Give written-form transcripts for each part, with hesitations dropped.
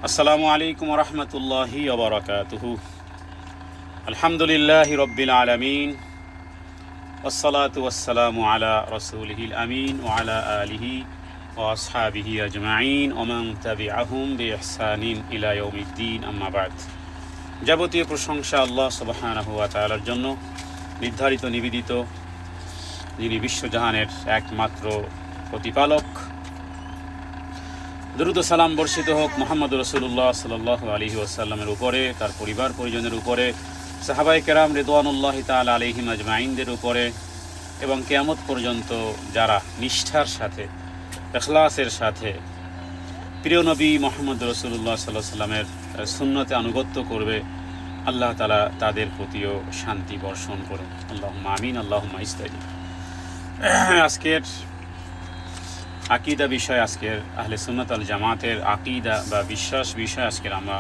আসসালামু আলাইকুম রহমতুল্লাহি ওবরাকাতুহু। আলহামদুলিল্লাহি রব্বিল আলামিন ওয়াসসালাতু ওয়াসসালামু আলা রাসূলিহিল আমিন ওয়া আলা আলিহি ওয়া আসহাবিহি আজমাইন ওয়া মান তাবিআহুম বিইহসানিন ইলা ইয়াউমিদ্দিন, আম্মা বা'দ। যাবতীয় প্রশংসা আল্লাহ সুবহানাহু ওয়া তাআলার জন্য, নির্ধারিত নিবেদিত, যিনি বিশ্বজাহানের একমাত্র প্রতিপালক। দরুদ ও সালাম বর্ষিত হোক মুহাম্মদ রাসূলুল্লাহ সাল্লাল্লাহু আলাইহি ওয়াসাল্লামের উপরে, তার পরিবার পরিজনের উপরে, সাহাবায়ে কেরাম রিদওয়ানুল্লাহি তাআলা আলাইহিম আজমাইনদের উপরে, এবং কিয়ামত পর্যন্ত যারা নিষ্ঠার সাথে, ইখলাসের সাথে প্রিয় নবী মুহাম্মদ রাসূলুল্লাহ সাল্লাল্লাহু আলাইহি ওয়াসাল্লামের সুন্নতে আনুগত্য করবে, আল্লাহ তাআলা তাদের প্রতিও শান্তি বর্ষণ করুন। আল্লাহুম্মা আমিন, আল্লাহুম্মা ইস্তাজিব। আজকের আকিদা বিষয়, আজকের আহলে সুন্নাত আল জামাতের আকিদা বা বিশ্বাস বিষয় আজকের আমরা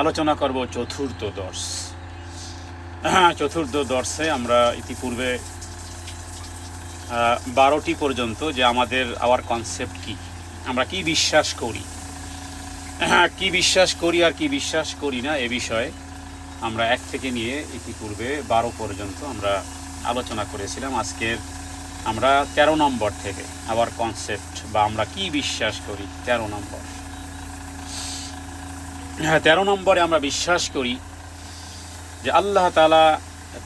আলোচনা করব চতুর্থ দর্স। চতুর্থ দর্শে আমরা ইতিপূর্বে 12টি পর্যন্ত যে আমাদের আওয়ার কনসেপ্ট কি, আমরা কি বিশ্বাস করি, কি বিশ্বাস করি আর কি বিশ্বাস করি না, এ বিষয়ে আমরা 1 থেকে নিয়ে ইতিপূর্বে 12 পর্যন্ত আমরা আলোচনা করেছিলাম। আজকের আমরা 13 নম্বর থেকে আবার কনসেপ্ট বা আমরা কি বিশ্বাস করি 13 নম্বর। 13 নম্বরে আমরা বিশ্বাস করি যে আল্লাহ তাআলা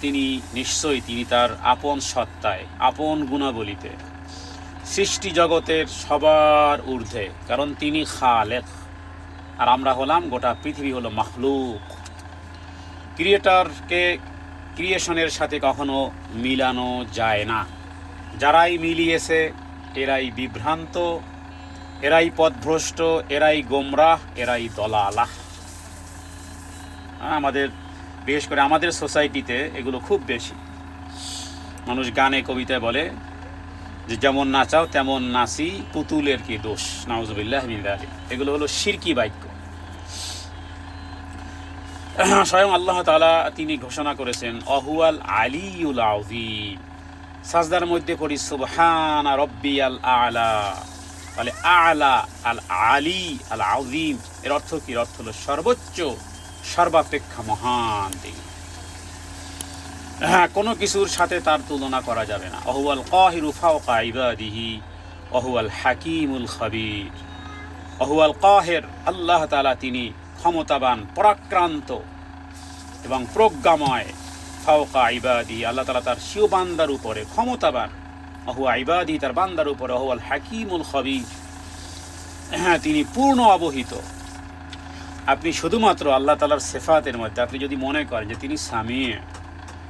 তিনি নিশ্চয়ই তিনি তার আপন সত্তায়, আপন গুণাবলীতে সৃষ্টি জগতের সবার ঊর্ধ্বে, কারণ তিনি খালেক আর আমরা হলাম, গোটা পৃথিবী হলো মাখলুক। ক্রিয়েটরকে ক্রিয়েশনের সাথে কখনো মিলানো যায় না। যারাই মিলিয়েছে এরাই বিভ্রান্ত, এরাই পথভ্রষ্ট, এরাই গোমরাহ, এরাই দলালাহ। আমাদের বিশেষ করে আমাদের সোসাইটিতে এগুলো খুব বেশি। মানুষ গানে কবিতায় বলে যে যেমন নাচাও তেমন নাচি, পুতুলের কি দোষ, নাউজুবিল্লাহ মিন যালিক। এগুলো হলো শিরকি বাক্য। স্বয়ং আল্লাহ তাআলা তিনি ঘোষণা করেছেন অহুয়াল আলিয়ুল আযীম। সাজদার মধ্যে পড়ি সুবহানা রাব্বিয়াল আ'লা, তাহলে আ'লা আল আলী আল আযীম এর অর্থ কি? অর্থ হলো সর্বোচ্চ, সর্বাপেক্ষা মহান তিনি। কোনো কিছুর সাথে তার তুলনা করা যাবে না। অহুয়াল কাহিরু ফাওকা ইবাদিহি অহুয়াল হাকিমুল খাবীর। অহুয়াল কাহির, আল্লাহ তাআলা তিনি ক্ষমতাবান, পরাক্রান্ত এবং প্রজ্ঞাময়। ফাওকা ইবাদি, আল্লাহ তাআলা তার স্বীয় বান্দার উপরে ক্ষমতাবান। অহুয়া ইবাদি, তার বান্দার উপরে। অহুয়াল হাকিমুল খাবীর, তিনি পূর্ণ অবহিত। আপনি শুধুমাত্র আল্লাহ তাআলার সিফাতের মধ্যে আপনি যদি মনে করেন যে তিনি সামিয়,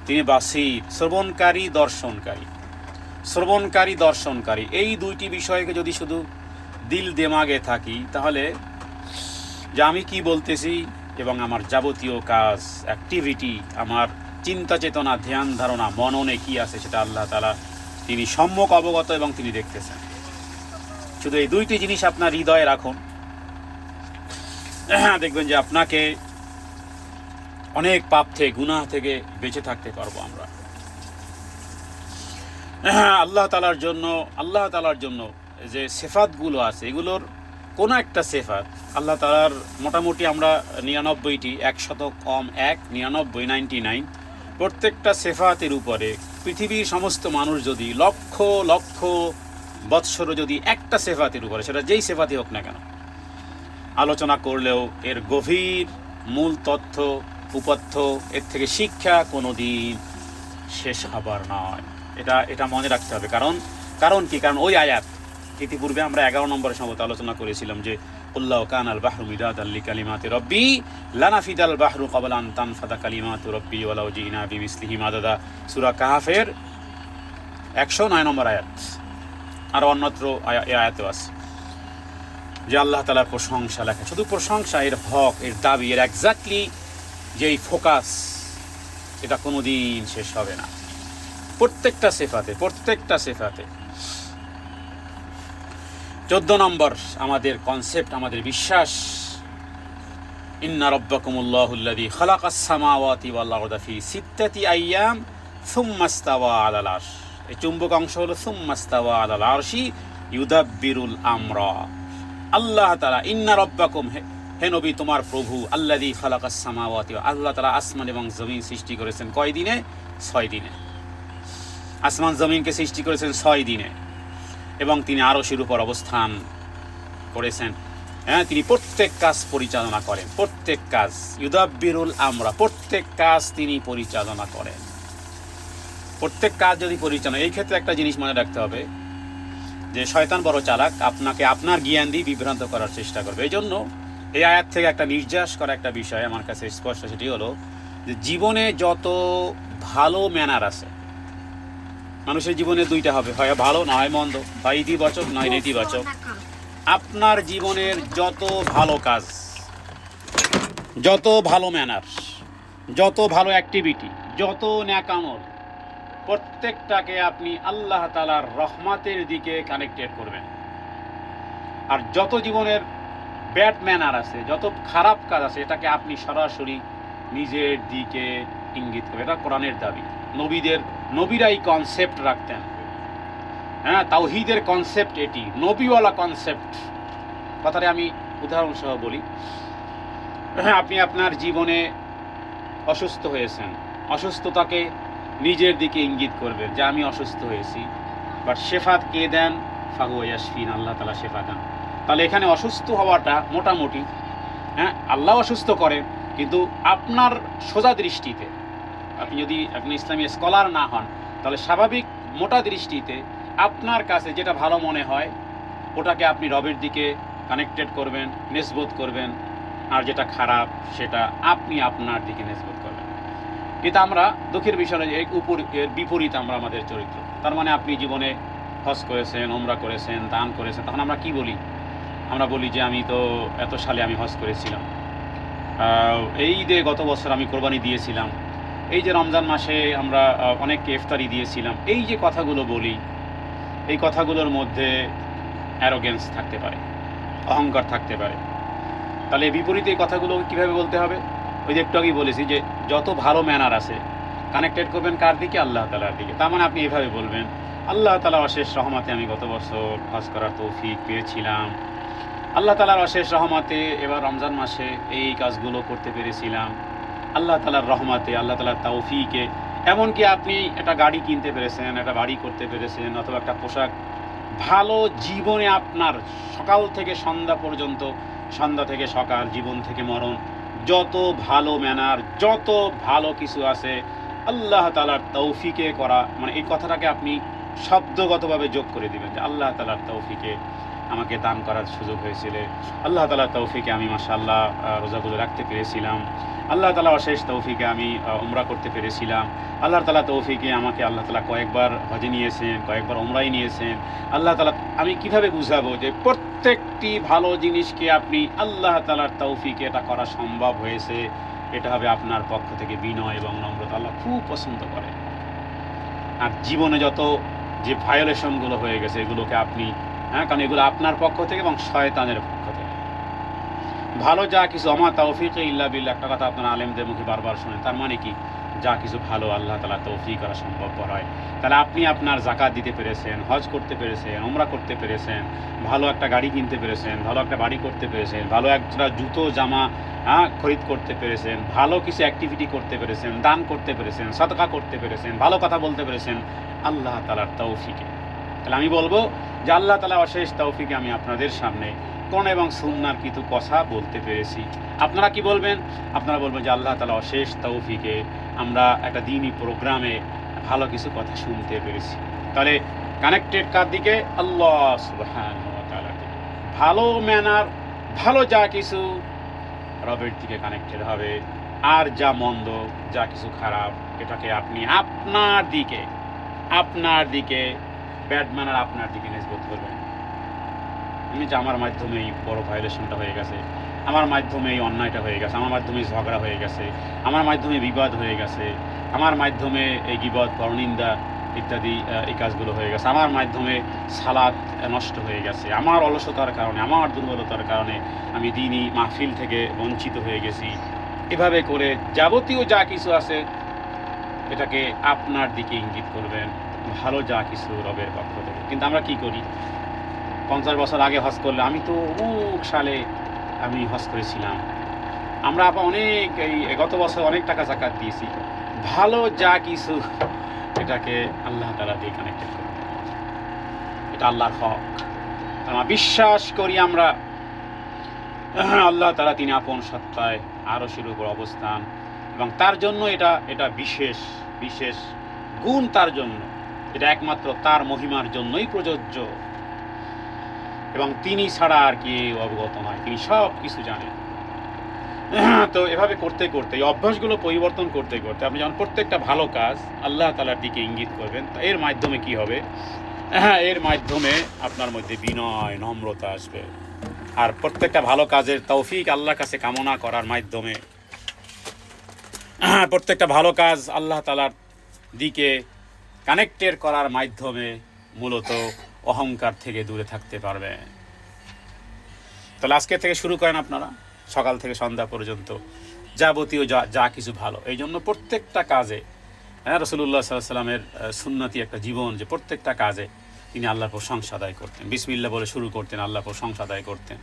তিনি বাসীর, শ্রবণকারী দর্শনকারী, শ্রবণকারী দর্শনকারী, এই দুইটি বিষয়কে যদি শুধু দিল দেমাগে থাকি, তাহলে যে আমি কি বলতেছি এবং আমার যাবতীয় কাজ, অ্যাক্টিভিটি, আমার চিন্তা চেতনা, ধ্যান ধারণা, মননে কি আছে সেটা আল্লাহ তাআলা তিনি সম্যক অবগত এবং তিনি দেখতেছেন। শুধু এই দুইটি জিনিস আপনার হৃদয়ে রাখুন, দেখবেন যে আপনাকে অনেক পাপ থেকে, গুনাহ থেকে বেঁচে থাকতে পারবো আমরা। আল্লাহ তাআলার জন্য যে সিফাতগুলো আছে, এগুলোর কোনো একটা সিফাত আল্লাহ তাআলার মোটামুটি আমরা 99টি, 100 কম 1, 99, 99 প্রত্যেকটা সিফাতের উপরে পৃথিবীর সমস্ত মানুষ যদি লক্ষ লক্ষ বৎসর যদি একটা সিফাতের উপরে, সেটা যেই সিফাতই হোক না কেন, আলোচনা করলেও এর গভীর মূল তথ্য, উপথ্য, এর থেকে শিক্ষা কোনোদিন শেষ হবার নয়। এটা মনে রাখতে হবে। কারণ কি? কারণ ওই আয়াত ইতিপূর্বে আমরা 11 নম্বরের সম্বন্ধে আলোচনা করেছিলাম যে কুল্লাউ কানাল বাহরু মিদাদাল লিকালিমাতি রাব্বি লানাফিদাল বাহরু ক্বাবলা আন তানফাদা কালিমাতু রাব্বি ওয়ালাউ জিনা বিমিসলিহি মাদাদা। সূরা কাহফের 109 নম্বর আয়াত। আর অন্যত্র এই আয়াতেও আছে যে আল্লাহ তাআলার প্রশংসা লেখা, শুধু প্রশংসা, এর হক, এর দাবি, এর এক্স্যাক্টলি যেই ফোকাস, এটা কোনোদিন শেষ হবে না। প্রত্যেকটা সিফাতে। 14 নম্বর আমাদের কনসেপ্ট, আমাদের বিশ্বাস, ইন্না রাব্বাকুমুল্লাহুল্লাযী খালাকাস সামাওয়াতি ওয়াল আরদা ফি সিত্তাতি আইয়াম সুম্মা ইস্তাওয়া আলাল আরশ। এই চুম্বক অংশ হলো সুম্মা ইস্তাওয়া আলাল আরশি ইউদাব্বিরুল আমরা। আল্লাহ তাআলা ইন্না রাব্বাকুম, হে নবী, তোমার প্রভু আল্লাযী খালাকাস সামাওয়াতি, আল্লাহ তাআলা আসমান এবং জমিন সৃষ্টি করেছেন কয় দিনে? 6 দিনে। আসমান জমিনকে সৃষ্টি করেছেন 6 দিনে, এবং তিনি আরশের উপর অবস্থান করেছেন। হ্যাঁ, তিনি প্রত্যেক কাজ পরিচালনা করেন, প্রত্যেক কাজ, ইউদাব্বিরুল আমরা, প্রত্যেক কাজ তিনি পরিচালনা করেন। প্রত্যেক কাজ যদি পরিচালনা, এই ক্ষেত্রে একটা জিনিস মনে রাখতে হবে যে শয়তান বড় চালাক, আপনাকে আপনার জ্ঞান দিয়ে বিভ্রান্ত করার চেষ্টা করবে। এই জন্য এই আয়াত থেকে একটা নির্যাস করা একটা বিষয় আমার কাছে স্পষ্ট, সেটি হলো যে জীবনে যত ভালো ম্যানার আছে, মানুষের জীবনে দুইটা হবে, হয় ভালো না হয় মন্দ, হয় ইতিবাচক নয় নেতিবাচক। আপনার জীবনের যত ভালো কাজ, যত ভালো ম্যানার, যত ভালো অ্যাক্টিভিটি, যত ন্যাকামল, প্রত্যেকটাকে আপনি আল্লাহ তাআলার রহমতের দিকে কানেক্টেড করবেন। আর যত জীবনের ব্যাড ম্যানার আছে, যত খারাপ কাজ আছে, এটাকে আপনি সরাসরি নিজের দিকে ইঙ্গিত করবেন। এটা কোরআনের দাবি। নবীরাই কনসেপ্ট রাখতেন। হ্যাঁ, তাওহীদের কনসেপ্ট এটি, নবীওয়ালা কনসেপ্ট। কথাটা আমি উদাহরণ সহ বলি। হ্যাঁ, আপনি আপনার জীবনে অসুস্থ হয়েছেন, অসুস্থতাকে নিজের দিকে ইঙ্গিত করবেন যে আমি অসুস্থ হয়েছি, বাট শেফাত কে দেন? ফাহুয়া ইয়াশফিন, আল্লাহ তাআলা শেফা দেন। তাহলে এখানে অসুস্থ হওয়াটা মোটামুটি, হ্যাঁ, আল্লাহ অসুস্থ করেন, কিন্তু আপনার সোজা দৃষ্টিতে, আপনি যদি আপনি ইসলামী স্কলার না হন, তাহলে স্বাভাবিক মোটা দৃষ্টিতে আপনার কাছে যেটা ভালো মনে হয় ওটাকে আপনি রবের দিকে কানেক্টেড করবেন, নিসবত করবেন, আর যেটা খারাপ সেটা আপনি আপনার দিকে নিসবত করবেন। কিন্তু আমরা দুঃখের বিষয় এর বিপরীত আমরা আমাদের চরিত্র। তার মানে আপনি জীবনে হজ করেছেন, ওমরা করেছেন, দান করেছেন, তখন আমরা কি বলি? আমরা বলি যে আমি তো এত সালে আমি হজ করেছিলাম, এই যে গত বছর আমি কোরবানি দিয়েছিলাম, এই যে রমজান মাসে আমরা অনেককে ইফতারি দিয়েছিলাম। এই যে কথাগুলো বলি, এই কথাগুলোর মধ্যে অ্যারোগেন্স থাকতে পারে, অহংকার থাকতে পারে। তাহলে বিপরীতে এই কথাগুলো কীভাবে বলতে হবে? ওই যে একটু আগেই বলেছি যে যত ভালো ম্যানার আছে কানেক্টেড করবেন কার দিকে? আল্লাহ তাআলার দিকে। তার মানে আপনি এভাবে বলবেন, আল্লাহ তাআলার অশেষ রহমতে আমি গত বছর হজ করার তৌফিক পেয়েছিলাম, আল্লাহ তাআলার অশেষ রহমতে এবার রমজান মাসে এই কাজগুলো করতে পেরেছিলাম, আল্লাহ তাআলার রহমতে, আল্লাহ তাআলার তৌফিকে। এমনকি আপনি একটা গাড়ি কিনতে পেরেছেন, একটা বাড়ি করতে পেরেছেন, অথবা একটা পোশাক, ভালো জীবনে আপনার সকাল থেকে সন্ধ্যা পর্যন্ত, সন্ধ্যা থেকে সকাল, জীবন থেকে মরণ, যত ভালো ম্যানার, যত ভালো কিছু আছে আল্লাহ তাআলার তৌফিকে করা, মানে এই কথাটাকে আপনি শব্দগতভাবে যোগ করে দিবেন যে আল্লাহ তাআলার তৌফিকে আমাকে দান করার সুযোগ হয়েছিল, আল্লাহ তাআলার তৌফিকে আমি মাশাআল্লাহ রোজাগুলো রাখতে পেরেছিলাম, আল্লাহ তাআলা অশেষ তৌফিকে আমি উমরা করতে পেরেছিলাম, আল্লাহ তাআলা তৌফিকে আমাকে আল্লাহ তাআলা কয়েকবার হজে নিয়েছেন, কয়েকবার উমরায় নিয়েছেন। আল্লাহ তাআলা, আমি কিভাবে বুঝাবো যে প্রত্যেকটি ভালো জিনিসকে আপনি আল্লাহ তাআলার তৌফিকে এটা করা সম্ভব হয়েছে? এটা হবে আপনার পক্ষ থেকে বিনয় এবং নম্রতা। আল্লাহ খুব পছন্দ করে। আর জীবনে যত যে ভায়োলেশনগুলো হয়ে গেছে এগুলোকে আপনি, হ্যাঁ, কারণ এগুলো আপনার পক্ষ থেকে এবং শয়তানের পক্ষ থেকে। ভালো যা কিছু, আমা তাওফিক ইল্লা বিল্লাহ, একটা কথা আপনারা আলেমদের মুখে বারবার শোনেন। তার মানে কি? যা কিছু ভালো আল্লাহ তাআলা তৌফিক করা সম্ভবপর হয়। তাহলে আপনি আপনার যাকাত দিতে পেরেছেন, হজ করতে পেরেছেন, উমরা করতে পেরেছেন, ভালো একটা গাড়ি কিনতে পেরেছেন, ভালো একটা বাড়ি করতে পেরেছেন, ভালো একটা জুতো জামা খরিদ করতে পেরেছেন, ভালো কিছু অ্যাক্টিভিটি করতে পেরেছেন, দান করতে পেরেছেন, সাদকা করতে পেরেছেন, ভালো কথা বলতে পেরেছেন আল্লাহ তাআলার তৌফিকে। তাহলে আমি বলবো যে আল্লাহ তাআলা অশেষ তৌফিকে আমি আপনাদের সামনে কোরআন এবং সুন্নাহর কিছু কথা বলতে পেরেছি। আপনারা কি বলবেন? আপনারা বলবেন যে আল্লাহ তাআলা অশেষ তৌফিকে আমরা একটা দ্বীনি প্রোগ্রামে ভালো কিছু কথা শুনতে পেরেছি। তাহলে কানেক্টেড কার দিকে? আল্লাহ সুবহানাহু ওয়া তাআলার দিকে। ভালো ম্যানার, ভালো যা কিছু রবের দিকে কানেক্টেড হবে, আর যা মন্দ, যা কিছু খারাপ, এটাকে আপনি আপনার দিকে ব্যাড ম্যানার আপনার দিকে নিসবত করবেন। যে আমার মাধ্যমেই বড় ভায়োলেশনটা হয়ে গেছে, আমার মাধ্যমে এই অন্যায়টা হয়ে গেছে, আমার মাধ্যমে ঝগড়া হয়ে গেছে, আমার মাধ্যমে বিবাদ হয়ে গেছে, আমার মাধ্যমে এই গীবত, পরনিন্দা ইত্যাদি এই কাজগুলো হয়ে গেছে, আমার মাধ্যমে সালাত নষ্ট হয়ে গেছে, আমার অলসতার কারণে, আমার দুর্বলতার কারণে আমি দ্বীনি মাহফিল থেকে বঞ্চিত হয়ে গেছি। এভাবে করে যাবতীয় যা কিছু আছে এটাকে আপনার দিকে ইঙ্গিত করবেন, ভালো যা কিছু রবের পক্ষ থেকে। কিন্তু আমরা কি করি? 50 বছর আগে হজ করলে আমি তো অমুক সালে আমি হজ করেছিলাম, আমরা আপা অনেক গত বছর অনেক টাকা জাকাত দিয়েছি, ভালো যা কিছু এটাকে আল্লাহ তাআলা দিয়ে কানেক্টেড করে, এটা আল্লাহর হক। আমরা বিশ্বাস করি আমরা আল্লাহ তাআলা তিনি আপন সত্তায় আরশের উপর অবস্থান, এবং তার জন্য এটা বিশেষ বিশেষ গুণ, তার জন্য এটা একমাত্র তার মহিমার জন্যই প্রযোজ্য, এবং তিনি ছাড়া আর কি অবগত নয়, তিনি সব কিছু জানেন। তো এভাবে করতে করতে এই অভ্যাসগুলো পরিবর্তন করতে করতে আপনি যখন প্রত্যেকটা ভালো কাজ আল্লাহ তাআলার দিকে ইঙ্গিত করবেন, এর মাধ্যমে কি হবে, এর মাধ্যমে আপনার মধ্যে বিনয় নম্রতা আসবে, আর প্রত্যেকটা ভালো কাজের তৌফিক আল্লাহর কাছে কামনা করার মাধ্যমে, প্রত্যেকটা ভালো কাজ আল্লাহ তাআলার দিকে কানেক্টেড করার মাধ্যমে মূলত অহংকার থেকে দূরে থাকতে পারবে। তাহলে আজকে থেকে শুরু করেন আপনারা, সকাল থেকে সন্ধ্যা পর্যন্ত যাবতীয় যা কিছু ভালো, এই জন্য প্রত্যেকটা কাজে রাসূলুল্লাহ সাল্লাল্লাহু আলাইহি ওয়াসাল্লামের সুন্নতি একটা জীবন, যে প্রত্যেকটা কাজে তিনি আল্লাহর প্রশংসা আদায় করতেন, বিসমিল্লাহ বলে শুরু করতেন, আল্লাহর প্রশংসা আদায় করতেন।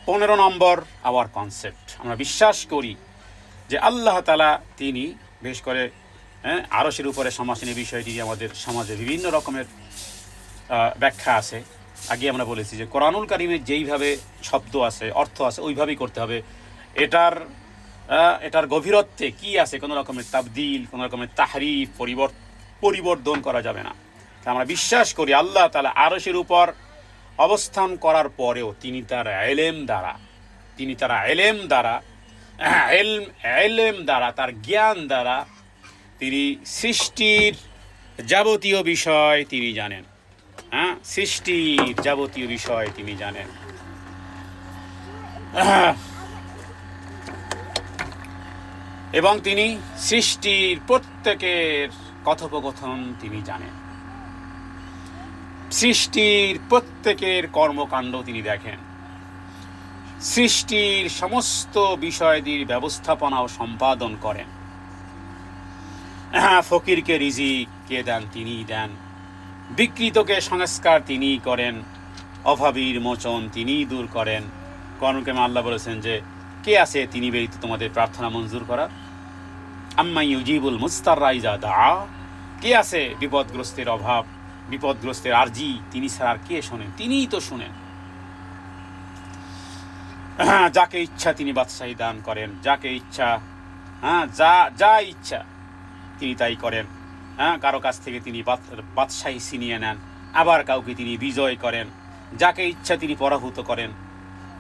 15 নম্বর আওয়ার কনসেপ্ট, আমরা বিশ্বাস করি যে আল্লাহ তাআলা তিনি বেশ করে আরশের উপরে সমাসীনের বিষয়টি আমাদের সমাজে বিভিন্ন রকমের ব্যাখ্যা আছে। আগে আমরা বলেছি যে কোরআনুল কারীমের যেইভাবে শব্দ আছে, অর্থ আছে, ওইভাবেই করতে হবে। এটার গভীরত্বে কি আছে, কোনো রকমের তাবদিল, কোনো রকমের তাহরিফ, পরিবর্তন করা যাবে না। আমরা বিশ্বাস করি আল্লাহ তাআলা আরশের উপর অবস্থান করার পরেও তিনি তার এলেম দ্বারা তার জ্ঞান দ্বারা তিনি সৃষ্টির যাবতীয় বিষয় তিনি জানেন। সৃষ্টির যাবতীয় বিষয় তিনি জানেন, এবং তিনি সৃষ্টির প্রত্যেকের কথোপকথন তিনি জানেন, সৃষ্টির প্রত্যেকের কর্মকাণ্ড তিনি দেখেন, সৃষ্টির সমস্ত বিষয়াদির ব্যবস্থাপনা ও সম্পাদন করেন। ফকিরকে রিজিক কে দেন, তিনিই দেন, বিকৃতকে সংস্কার তিনিই করেন, অভাবীর মোচন তিনিই দূর করেন। কোরআনুল কারীমে আল্লাহ বলেছেন যে কে আছে তিনি ব্যতীত তোমাদের প্রার্থনা মঞ্জুর করার, আম্মা ইউজিবুল মুস্তাররা ইযা দাআ, কে আছে বিপদগ্রস্তের আরজি তিনি ছাড়া আর কে শোনেন, তিনিই তো শুনেন। যাকে ইচ্ছা তিনি বাদশাহী দান করেন, যাকে ইচ্ছা যা ইচ্ছা তিনি তাই করেন। কারো কাছ থেকে তিনি বাদশাহী ছিনিয়ে নেন, আবার কাউকে তিনি বিজয় করেন, যাকে ইচ্ছা তিনি পরাভূত করেন।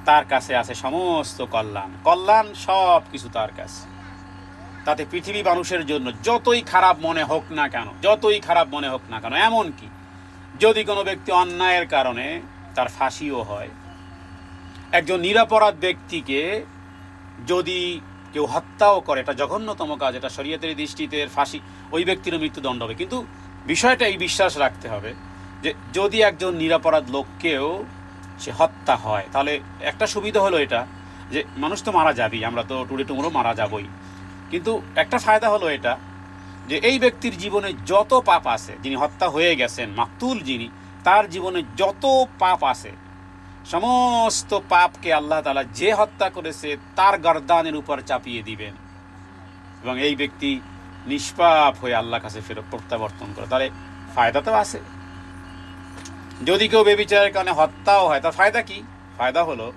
তার কাছে আছে সমস্ত কল্যাণ, সব কিছু তার কাছে। তাতে পৃথিবী মানুষের জন্য যতই খারাপ মনে হোক না কেন, এমনকি যদি কোনো ব্যক্তি অন্যায়ের কারণে তার ফাঁসিও হয়, একজন নিরপরাধ ব্যক্তিকে যদি কেউ হত্যাও করে, এটা জঘন্যতম কাজ, এটা শরীয়তের দৃষ্টিতে ফাঁসি, ওই ব্যক্তিরও মৃত্যুদণ্ড হবে। কিন্তু বিষয়টা এই বিশ্বাস রাখতে হবে যে যদি একজন নিরপরাধ লোককেও সে হত্যা হয়, তাহলে একটা সুবিধা হলো এটা যে মানুষ তো মারা যাবেই, আমরা তো টুডে টুমোরো মারা যাবই, কিন্তু একটা ফায়দা হলো এটা যে এই ব্যক্তির জীবনে যত পাপ আছে, যিনি হত্যা হয়ে গেছেন, মাকতুল যিনি, তার জীবনে যত পাপ আছে, সমস্ত পাপকে আল্লাহ তাআলা যে হত্যা করেছে তার গর্দানের উপর চাপিয়ে দিবেন, এবং এই ব্যক্তি নিষ্পাপ হয়ে আল্লাহর কাছে ফেরত প্রত্যাবর্তন করে। তাহলে ফায়দা তো আছে। যদি কেউ বেবিচারের কারণে হত্যাও হয়, তার ফায়দা কি? ফায়দা হলো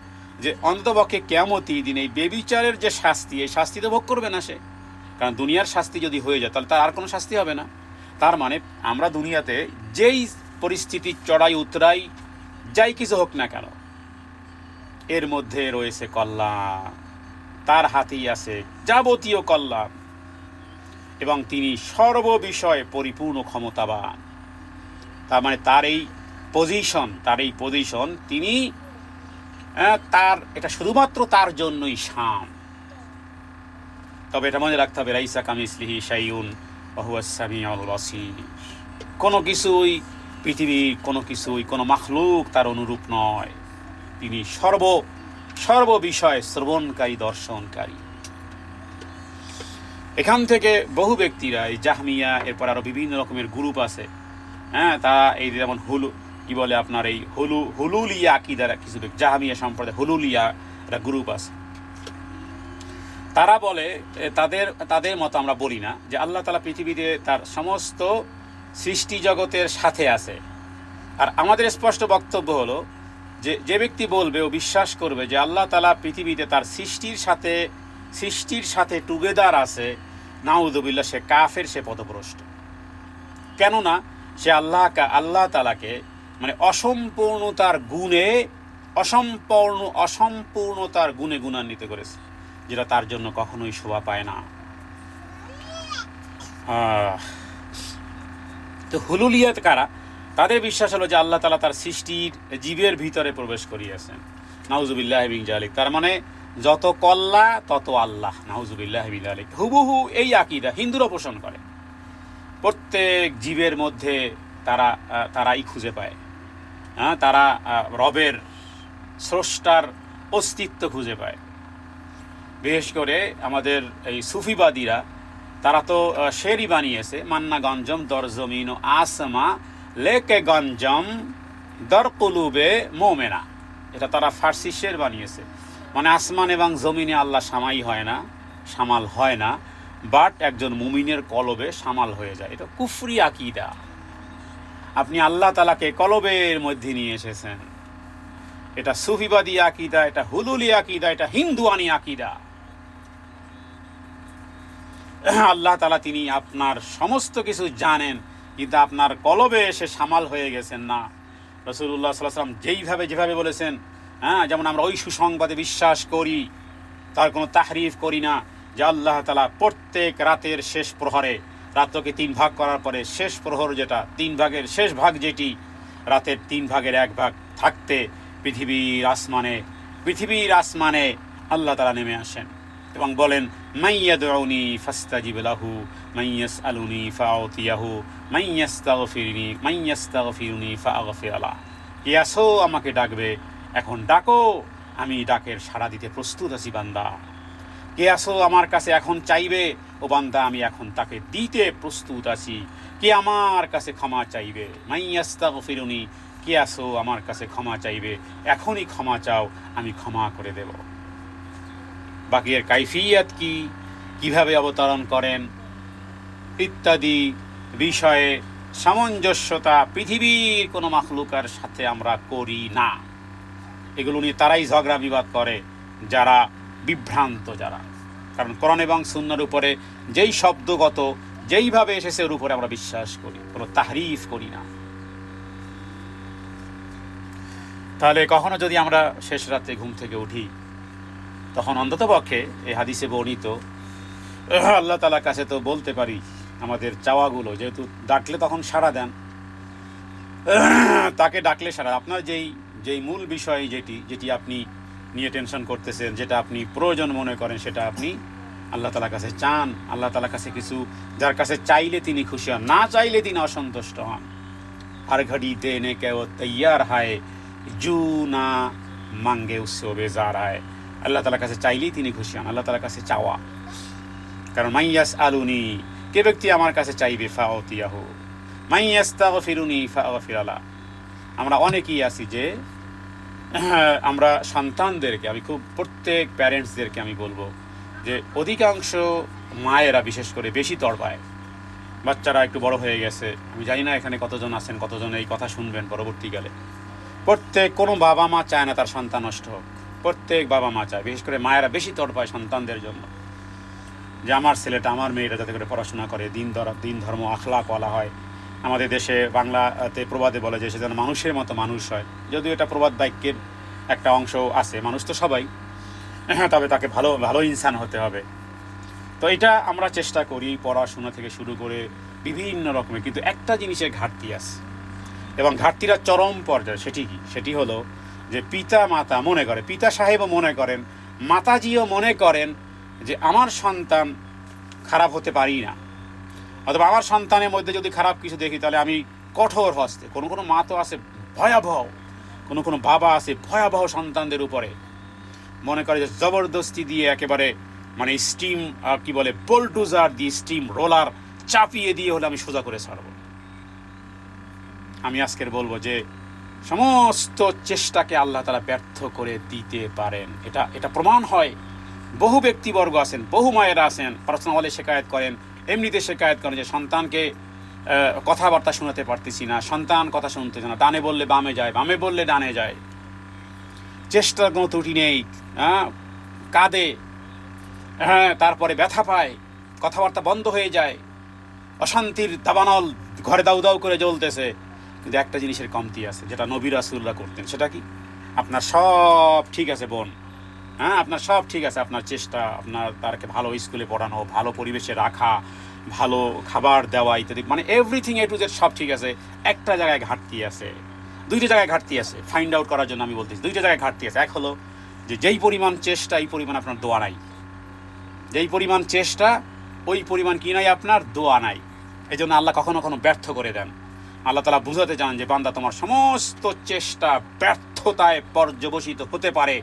যে অন্ততপক্ষে কিয়ামতের দিন এই বেবিচারের যে শাস্তি, এই শাস্তি তো ভোগ করবে না সে, কারণ দুনিয়ার শাস্তি যদি হয়ে যায় তাহলে তার আর কোনো শাস্তি হবে না। তার মানে আমরা দুনিয়াতে যেই পরিস্থিতি চড়াই উতরাই যাই কিছু হোক না কেন, এর মধ্যে রয়েছে কল্যাণ, তার হাতেই আছে যাবতীয় কল্যাণ, এবং তিনি সর্ববিষয়ে পরিপূর্ণ ক্ষমতাবান। তার মানে তার এই পজিশন তিনি এটা শুধুমাত্র তার জন্যই শান। তবে এটা মনে রাখতে হবে, লাইসা কামিসলিহি শাইউন ওয়া হুয়াস সামিউল বাসীর, কোনো কিছুই পৃথিবীর কোনো মাখলুক তার অনুরূপ নয়। তিনি সর্ববিষয় শ্রবণকারী, দর্শনকারী। এখান থেকে বহু ব্যক্তিরা, এই জাহমিয়া, এরপর আরো বিভিন্ন রকমের গ্রুপ আছে, তারা এই যেমন কি বলে আপনার এই হুলুলিয়া আকিদার কিছু জাহামিয়া সম্প্রদায় হুলুলিয়া একটা গ্রুপ আছে, তারা বলে তাদের মতো আমরা বলি না যে আল্লাহ তাআলা পৃথিবীতে তার সমস্ত সৃষ্টি জগতের সাথে আছে। আর আমাদের স্পষ্ট বক্তব্য হলো যে ব্যক্তি বলবে ও বিশ্বাস করবে যে আল্লাহ তাআলা পৃথিবীতে তার সৃষ্টির সাথে টুগেদার আছে, নাউযুবিল্লাহ, সে কাফের, সে পথভ্রষ্ট। কেননা সে আল্লাহ তাআলাকে মানে অসম্পূর্ণতার গুণে গুণান্বিত করেছে, যেটা তার জন্য কখনোই শোভা পায় না। তো হুলুলিয়াত কারা? তাদের বিশ্বাস হলো যে আল্লাহ তাআলা তার সৃষ্টির জীবের ভিতরে প্রবেশ করিয়েছেন, নাউযুবিল্লাহ মিন যালিক। তার মানে যত কল্লা তত আল্লাহ, নাউযুবিল্লাহ মিন যালিক। হুবহু এই আকীদা হিন্দুরা পোষণ করে। প্রত্যেক জীবের মধ্যে তারাই খুঁজে পায়, তারা রবের, স্রষ্টার অস্তিত্ব খুঁজে পায়। বিশেষ করে আমাদের এই সুফিবাদীরা, তারা তো শেরি বানিয়েছে, মান্না গঞ্জম দর জমিন ও আসমা লেকে গঞ্জম দর কুলুবে মোমেনা। এটা তারা ফার্সি শের বানিয়েছে, মানে আসমান এবং জমিনে আল্লাহ সামাল হয় না, বাট একজন মুমিনের কলবে সামাল হয়ে যায়। এটা কুফরি আকীদা। আপনি আল্লাহ তাআলাকে কলবের মধ্যে নিয়ে এসেছেন। এটা সুফিবাদী আকীদা, এটা হুলুলি আকীদা, এটা হিন্দুয়ানি আকীদা। আল্লাহ তাআলা তিনি আপনার সমস্ত কিছু জানেন, কিন্তু আপনার কলবে এসে সামাল হয়ে গেছেন না। রাসূলুল্লাহ সাল্লাল্লাহু আলাইহি ওয়াসাল্লাম যেভাবে বলেছেন, যেমন আমরা ওই সুসংবাদে বিশ্বাস করি, তার কোনো তাহরিফ করি না, যে আল্লাহ তাআলা প্রত্যেক রাতের শেষ প্রহরে, রাতকে 3 ভাগ করার পরে শেষ প্রহর যেটা 3 ভাগের শেষ ভাগ, যেটি রাতের 3 ভাগের 1 ভাগ থাকতে পৃথিবীর আসমানে আল্লাহ তাআলা নেমে আসেন এবং বলেন, মাইয়াদউনি ফাস্তাজিব লাহু, মাইয়াসআলুনি ফাউতিয়াহু, মাইয়াস্তাগফিরুনি ফাআগফির লাহু। কে আসো আমাকে ডাকবে, এখন ডাকো, আমি ডাকের সাড়া দিতে প্রস্তুত আছি বান্দা। কে আসো আমার কাছে এখন চাইবে, ও বান্দা আমি এখন তাকে দিতে প্রস্তুত আছি। কে আমার কাছে ক্ষমা চাইবে, মাইয়াস্তাগফিরুনি, কে আসো আমার কাছে ক্ষমা চাইবে, এখনই ক্ষমা চাও, আমি ক্ষমা করে দেব। বাকি এর কাইফিয়াত কি, কিভাবে অবতরণ করেন ইত্যাদি বিষয়ে সামঞ্জস্যতা পৃথিবীর কোনো মাখলুকার সাথে আমরা করি না। এগুলো নিয়ে তারাই ঝগড়া বিবাদ করে যারা বিভ্রান্ত, কারণ কোরআন এবং সুন্নাহর উপরে যেই শব্দগত যেইভাবে এসেছে ওর উপরে আমরা বিশ্বাস করি, কোনো তাহরিফ করি না। তাহলে কখনো যদি আমরা শেষ রাতে ঘুম থেকে উঠি, তখন অন্ততপক্ষে এই হাদিসে বর্ণিত আল্লাহ তাআলার কাছে তো বলতে পারি আমাদের চাওয়াগুলো, যেহেতু ডাকলে তখন সাড়া দেন, তাকে ডাকলে সাড়া। আপনার যেই মূল বিষয় যেটি আপনি নিয়ে টেনশন করতেছেন, যেটা আপনি প্রয়োজন মনে করেন, সেটা আপনি আল্লাহ তাআলার কাছে চান। আল্লাহ তাআলার কাছে কিছু, যার কাছে চাইলে তিনি খুশি হন, না চাইলে তিনি অসন্তুষ্ট হন। हर घड़ी देने के वो तैयार है, जू ना मांगे उससे बेजार है। আল্লাহ তাআলার কাছে চাইলেই তিনি খুশি হন। আল্লাহ তাআলার কাছে চাওয়া, কারণ মাইয়াস আলুনি, কে ব্যক্তি আমার কাছে চাইবে, ফাউতিয়াহু, মাইয়াস্তাগফিরুনি ফাআগফির লাহু। আমরা অনেকেই আছি যে আমরা সন্তানদেরকে, আমি খুব প্রত্যেক প্যারেন্টসদেরকে আমি বলবো যে অধিকাংশ মায়েরা বিশেষ করে বেশি তড়পায়। বাচ্চারা একটু বড় হয়ে গেছে, আমি জানি না এখানে কতজন আছেন, কতজন এই কথা শুনবেন পরবর্তীকালে। কোনো বাবা মা চায় না তার সন্তান নষ্ট হোক, প্রত্যেক বাবা মা চায়, বিশেষ করে মায়েরা বেশি তড়পায় সন্তানদের জন্য, যে আমার ছেলেটা, আমার মেয়েটা যাতে করে পড়াশোনা করে, দিন ধর্ম আখলাক বলা হয়। আমাদের দেশে বাংলাতে প্রবাদে বলে যে সে যেন মানুষের মতো মানুষ হয়, যদিও এটা প্রবাদ বাক্যের একটা অংশ আছে, মানুষ তো সবাই, তবে তাকে ভালো ইনসান হতে হবে। তো এটা আমরা চেষ্টা করি পড়াশোনা থেকে শুরু করে বিভিন্ন রকমের, কিন্তু একটা জিনিসের ঘাটতি আছে এবং ঘাটতিটা চরম পর্যায়ে। সেটি হলো যে পিতা সাহেবও মনে করেন, মাতাজিও মনে করেন যে আমার সন্তান খারাপ হতে পারি না, অথবা আমার সন্তানের মধ্যে যদি খারাপ কিছু দেখি তাহলে আমি কঠোর হস্তে। কোনো মা তো আছে ভয়াবহ, কোনো বাবা আছে ভয়াবহ সন্তানদের উপরে, মনে করে যে জবরদস্তি দিয়ে একেবারে মানে স্টিম বোলডোজার দিয়ে, স্টিম রোলার চাপিয়ে দিয়ে হলে আমি সোজা করে ছাড়ব। আমি আজকের বলবো যে সমস্ত চেষ্টাকে আল্লাহ তাআলা ব্যর্থ করে দিতে পারেন। এটা প্রমাণ হয়। বহু ব্যক্তিবর্গ আছেন, বহু মায়েরা আছেন, পার্সোনালি শেকায়েত করেন, এমনিতে শেকায়েত করেন যে সন্তানকে কথাবার্তা শোনাতে পারতেছি না, সন্তান কথা শুনতেছে না, ডানে বললে বামে যায়, বামে বললে ডানে যায়, চেষ্টার কোনো ত্রুটি নেই, কাঁদে, তারপরে ব্যথা পায়, কথাবার্তা বন্ধ হয়ে যায়, অশান্তির দাবানল ঘরে দাউ দাউ করে জ্বলতেছে। কিন্তু একটা জিনিসের কমতি আছে, যেটা নবী রাসূলরা করতেন। সেটা কি? আপনার সব ঠিক আছে বোন, আপনার সব ঠিক আছে, আপনার চেষ্টা, আপনার তারকে ভালো স্কুলে পড়ানো, ভালো পরিবেশে রাখা, ভালো খাবার দেওয়া ইত্যাদি, মানে এভরিথিং এ টু জেড সব ঠিক আছে। একটা জায়গায় ঘাটতি আছে, দুইটা জায়গায় ঘাটতি আছে। ফাইন্ড আউট করার জন্য আমি বলতেছি, দুইটা জায়গায় ঘাটতি আছে। এক হলো যে যেই পরিমাণ চেষ্টা এই পরিমাণ আপনার দোয়া নাই, যেই পরিমাণ চেষ্টা ওই পরিমাণ কি নাই, আপনার দোয়া নাই। এই জন্য আল্লাহ কখনো কখনো ব্যর্থ করে দেন। আল্লাহ তাআলা বুঝাতে চান যে বান্দা, তোমার সমস্ত চেষ্টা ব্যর্থতায় পর্যবসিত হতে পারে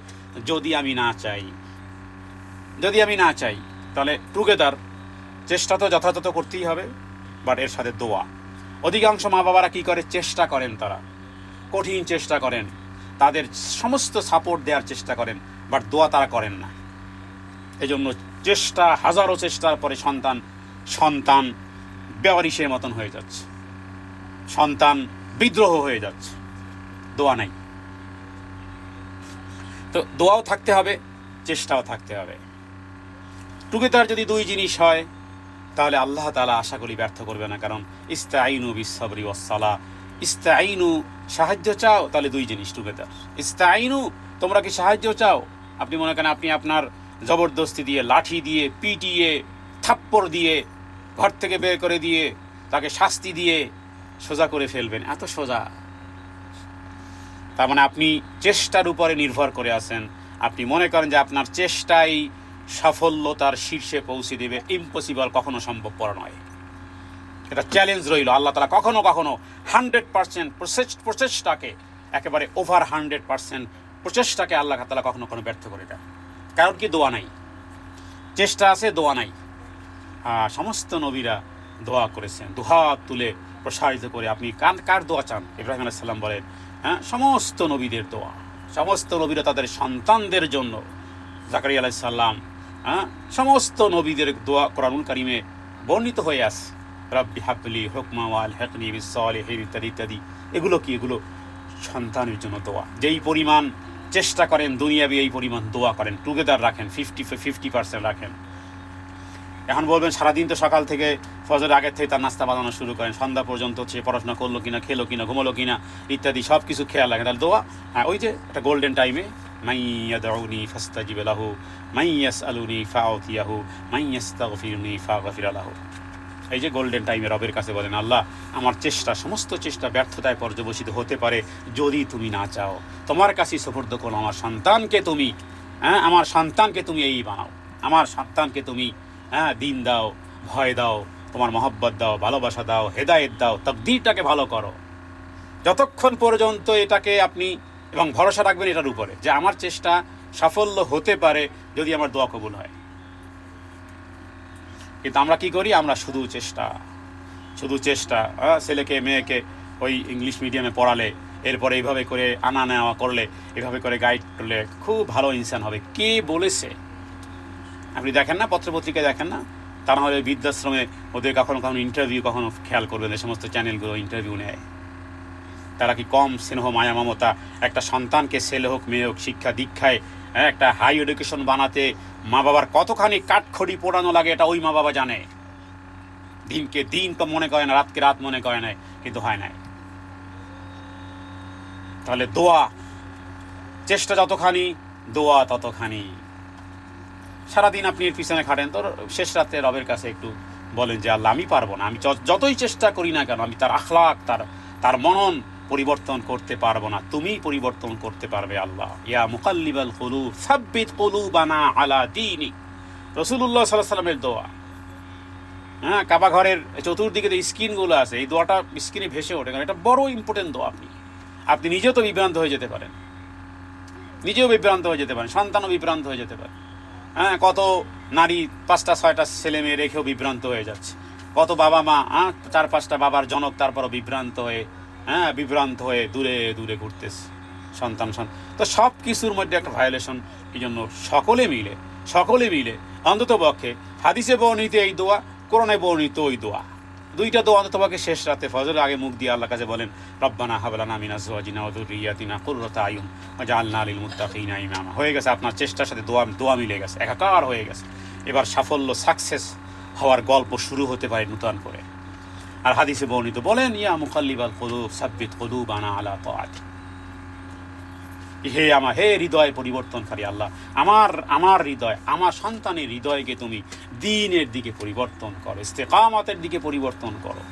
যদি আমি না চাই। যদি আমি না চাই তাহলে টুগেদার চেষ্টা তো যথাযথ করতেই হবে, বাট এর সাথে দোয়া। অধিকাংশ মা বাবারা কী করে, চেষ্টা করেন, তারা কঠিন চেষ্টা করেন, তাদের সমস্ত সাপোর্ট দেওয়ার চেষ্টা করেন, বাট দোয়া তারা করেন না। এই জন্য চেষ্টা, হাজারো চেষ্টার পরে সন্তান বেওয়ারিশের মতন হয়ে যাচ্ছে, সন্তান বিদ্রোহ হয়ে যাচ্ছে, দোয়া নাই। তো দোয়াও থাকতে হবে, চেষ্টাও থাকতে হবে। টুগেদার যদি দুই জিনিস হয় তাহলে আল্লাহ তাআলা আশা করি ব্যর্থ করবে না। কারণ ইস্তাঈনু বিস-সাবরি ওয়াস-সালাহ, ইস্তাঈনু সাহায্য চাও, তাহলে দুই জিনিস টুগেদার। ইস্তাঈনু, তোমরা কি সাহায্য চাও? আপনি মনে করেন আপনি আপনার জবরদস্তি দিয়ে, লাঠি দিয়ে, পিটিয়ে, থাপ্পড় দিয়ে, ঘর থেকে বের করে দিয়ে, তাকে শাস্তি দিয়ে সোজা করে ফেলবেন, এত সোজা? তার মানে আপনি চেষ্টার উপরে নির্ভর করে আছেন। আপনি মনে করেন যে আপনার চেষ্টাই সফলতার শীর্ষে পৌঁছে দেবে। ইম্পসিবল, কখনো সম্ভবপর নয়। এটা চ্যালেঞ্জ রইল। আল্লাহ তাআলা কখনো কখনো 100% প্রচেষ্টাকে, একেবারে ওভার 100% প্রচেষ্টাকে আল্লাহ তাআলা কখনো কখনো ব্যর্থ করে দেন। কারণ কি? দোয়া নাই। চেষ্টা আছে, দোয়া নাই। সমস্ত নবীরা দোয়া করেছেন, দুহাত তুলে প্রসারিত করে। আপনি কার দোয়া চান? ইব্রাহিম আলাইহিস সালাম বলেন, সমস্ত নবীদের দোয়া, সমস্ত নবীরা তাদের সন্তানদের জন্য, জাকারিয়া আলাইহিস সালাম, সমস্ত নবীদের দোয়া কোরআনুল কারীমে বর্ণিত হয়ে আছে। রাব্বি হাবলি হুকমা ওয়া আলহিকনি বিস-সালিহিন ইত্যাদি ইত্যাদি। এগুলো কি? এগুলো সন্তানের জন্য দোয়া। যেই পরিমাণ চেষ্টা করেন দুনিয়াবি, এই পরিমাণ দোয়া করেন। টুগেদার রাখেন, 50% রাখেন। এখন বলবেন সারাদিন তো সকাল থেকে ফজরের আগের থেকে তার নাস্তা বানানো শুরু করেন, সন্ধ্যা পর্যন্ত সে পড়াশোনা করলো কিনা, খেলো কিনা, ঘুমলো কিনা ইত্যাদি সব কিছু খেয়াল রাখেন। তাহলে দোয়া, ওই যে একটা গোল্ডেন টাইমে, মান ইয়াদউনি ফাস্তাজিব লাহু, মান ইয়াসআলুনি ফাউতিয়াহু, মান ইস্তাগফিরুনি ফাগফির লাহু। এই যে গোল্ডেন টাইমে রবের কাছে বলেন, আল্লাহ, আমার চেষ্টা, সমস্ত চেষ্টা ব্যর্থতায় পর্যবসিত হতে পারে যদি তুমি না চাও। তোমার কাছেই সুপর্দ করো আমার সন্তানকে। তুমি আমার সন্তানকে তুমি এই বানাও, আমার সন্তানকে তুমি দিন দাও, ভয় দাও, তোমার মহব্বত দাও, ভালোবাসা দাও, হেদায়েত দাও, তাকদীরটাকে ভালো করো। যতক্ষণ পর্যন্ত এটাকে আপনি এবং ভরসা রাখবেন এটার উপরে যে আমার চেষ্টা সাফল্য হতে পারে যদি আমার দোয়া কবুল হয়। কিন্তু আমরা কি করি? আমরা শুধু চেষ্টা। ছেলেকে মেয়েকে ওই ইংলিশ মিডিয়ামে পড়ালে, এরপরে এইভাবে করে আনা নেওয়া করলে, এভাবে করে গাইড করলে খুব ভালো ইনসান হবে। কে বলেছে? আপনি দেখেন না, পত্রপত্রিকায় দেখেন না? তা না হলে বৃদ্ধাশ্রমে ওদের কখনো ইন্টারভিউ, কখনো খেয়াল করবেন, এই সমস্ত চ্যানেলগুলো ইন্টারভিউ নেয়। তারা কি কম স্নেহ, মায়া, মমতা একটা সন্তানকে, ছেলে হোক মেয়ে হোক, শিক্ষা দীক্ষায় একটা হাই এডুকেশন বানাতে মা বাবার কতখানি কাঠখড়ি পোড়ানো লাগে এটা ওই মা বাবা জানে। দিনকে দিন তো মনে করে না, রাতকে রাত মনে করে না, কিন্তু হয় নাই। তাহলে দোয়া, চেষ্টা যতখানি, দোয়া ততখানি। সারাদিন আপনি এর পিছনে খাটেন, তো শেষ রাতে রবের কাছে একটু বলেন যে আল্লাহ, আমি পারবো না, আমি যতই চেষ্টা করি না কেন, আমি তার আখলাক, তার মনন পরিবর্তন করতে পারবো না, তুমিই পরিবর্তন করতে পারবে আল্লাহ। ইয়া মুকাল্লিবাল কুলুব সাব্বিত কুলুবানা আলা দীনিক, রাসূলুল্লাহ সাল্লাল্লাহু আলাইহি ওয়াসাল্লামের দোয়া। কাবা ঘরের চতুর্দিকে যে স্ক্রিনগুলো আছে, এই দোয়াটা স্ক্রিনে ভেসে ওঠে, কারণ এটা বড় ইম্পর্টেন্ট দোয়া। আপনি নিজেও তো বিভ্রান্ত হয়ে যেতে পারেন, সন্তানও বিভ্রান্ত হয়ে যেতে পারে। কত নারী 5টা-6টা ছেলে মেয়ে রেখেও বিভ্রান্ত হয়ে যাচ্ছে। কত বাবা মা 4-5টা বাবার জনক, তারপরও বিভ্রান্ত হয়ে হ্যাঁ, বিভ্রান্ত হয়ে দূরে দূরে ঘুরতেছে সন্তান। তো সব কিছুর মধ্যে একটা ভায়োলেশন। এই জন্য সকলে মিলে অন্তত পক্ষে হাদিসে বর্ণিত এই দোয়া, কোরআনে বর্ণিত ওই দোয়া, দুইটা দোয়া অন্তত পক্ষে শেষ রাতে ফজরের আগে মুখ দিয়ে আল্লাহর কাছে বলেন, রব্বানা হাব লানা মিন আজওয়াজিনা ওয়া যুররিয়াতিনা কুররাতা আয়ুন ওয়াজআলনা লিল মুত্তাকিনা ইমামা। হয়ে গেছে, আপনার চেষ্টার সাথে দোয়া মিলে গেছে, একাকার হয়ে গেছে। এবার সাফল্য, সাকসেস হওয়ার গল্প শুরু হতে পারে নতুন করে। আর হাদিসে বর্ণিত বলেন, ইয়া মুকাল্লিবাল কুলুব সাব্বিত কুলুবানা আলা তাআতিক। হে হৃদয় পরিবর্তনকারী আল্লাহ, আমার হৃদয়, আমার সন্তানের হৃদয়কে তুমি দ্বীনের দিকে পরিবর্তন করো, ইস্তেকামতের দিকে পরিবর্তন করো।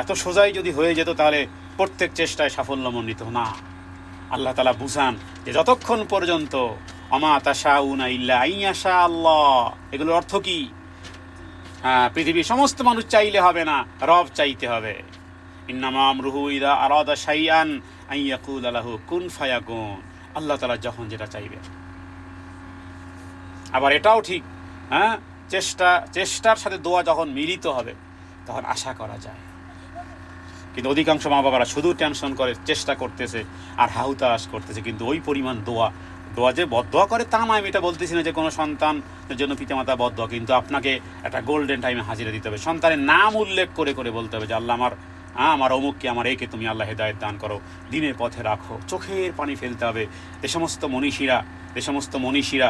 এত সোজাই যদি হয়ে যেত তাহলে প্রত্যেক চেষ্টায় সাফল্যমণ্ডিত না। আল্লাহ তাআলা বুঝান যে যতক্ষণ পর্যন্ত আমা তাশাউনা ইল্লা আইয়াশা আল্লাহ, এগুলোর অর্থ কি? পৃথিবীর সমস্ত মানুষ চাইলে হবে না, রব চাইতে হবে। ইন্নামা আমরুহু ইযা আরাদা শাইআন আন ইয়াকুলা লাহু কুন ফায়াকুন। আল্লাহ তাআলা যখন যেটা চাইবে। আবার এটাও ঠিক, চেষ্টার সাথে দোয়া যখন মিলিত হবে তখন আশা করা যায়। কিন্তু অধিকাংশ মা বাবারা শুধু টেনশন করে, চেষ্টা করতেছে আর হাহুতাশ করতেছে, কিন্তু ওই পরিমাণ দোয়া যে বদদোয়া করে তা নয়। আমি এটা বলতেছি না যে কোনো সন্তানের জন্য পিতামাতা বদদোয়া, কিন্তু আপনাকে একটা গোল্ডেন টাইমে হাজিরা দিতে হবে। সন্তানের নাম উল্লেখ করে করে বলতে হবে যে আল্লাহ আমার অমুককে, আমার একে তুমি আল্লাহ হেদায়েত দান করো, দিনের পথে রাখো। চোখের পানি ফেলতে হবে। যে সমস্ত মনীষীরা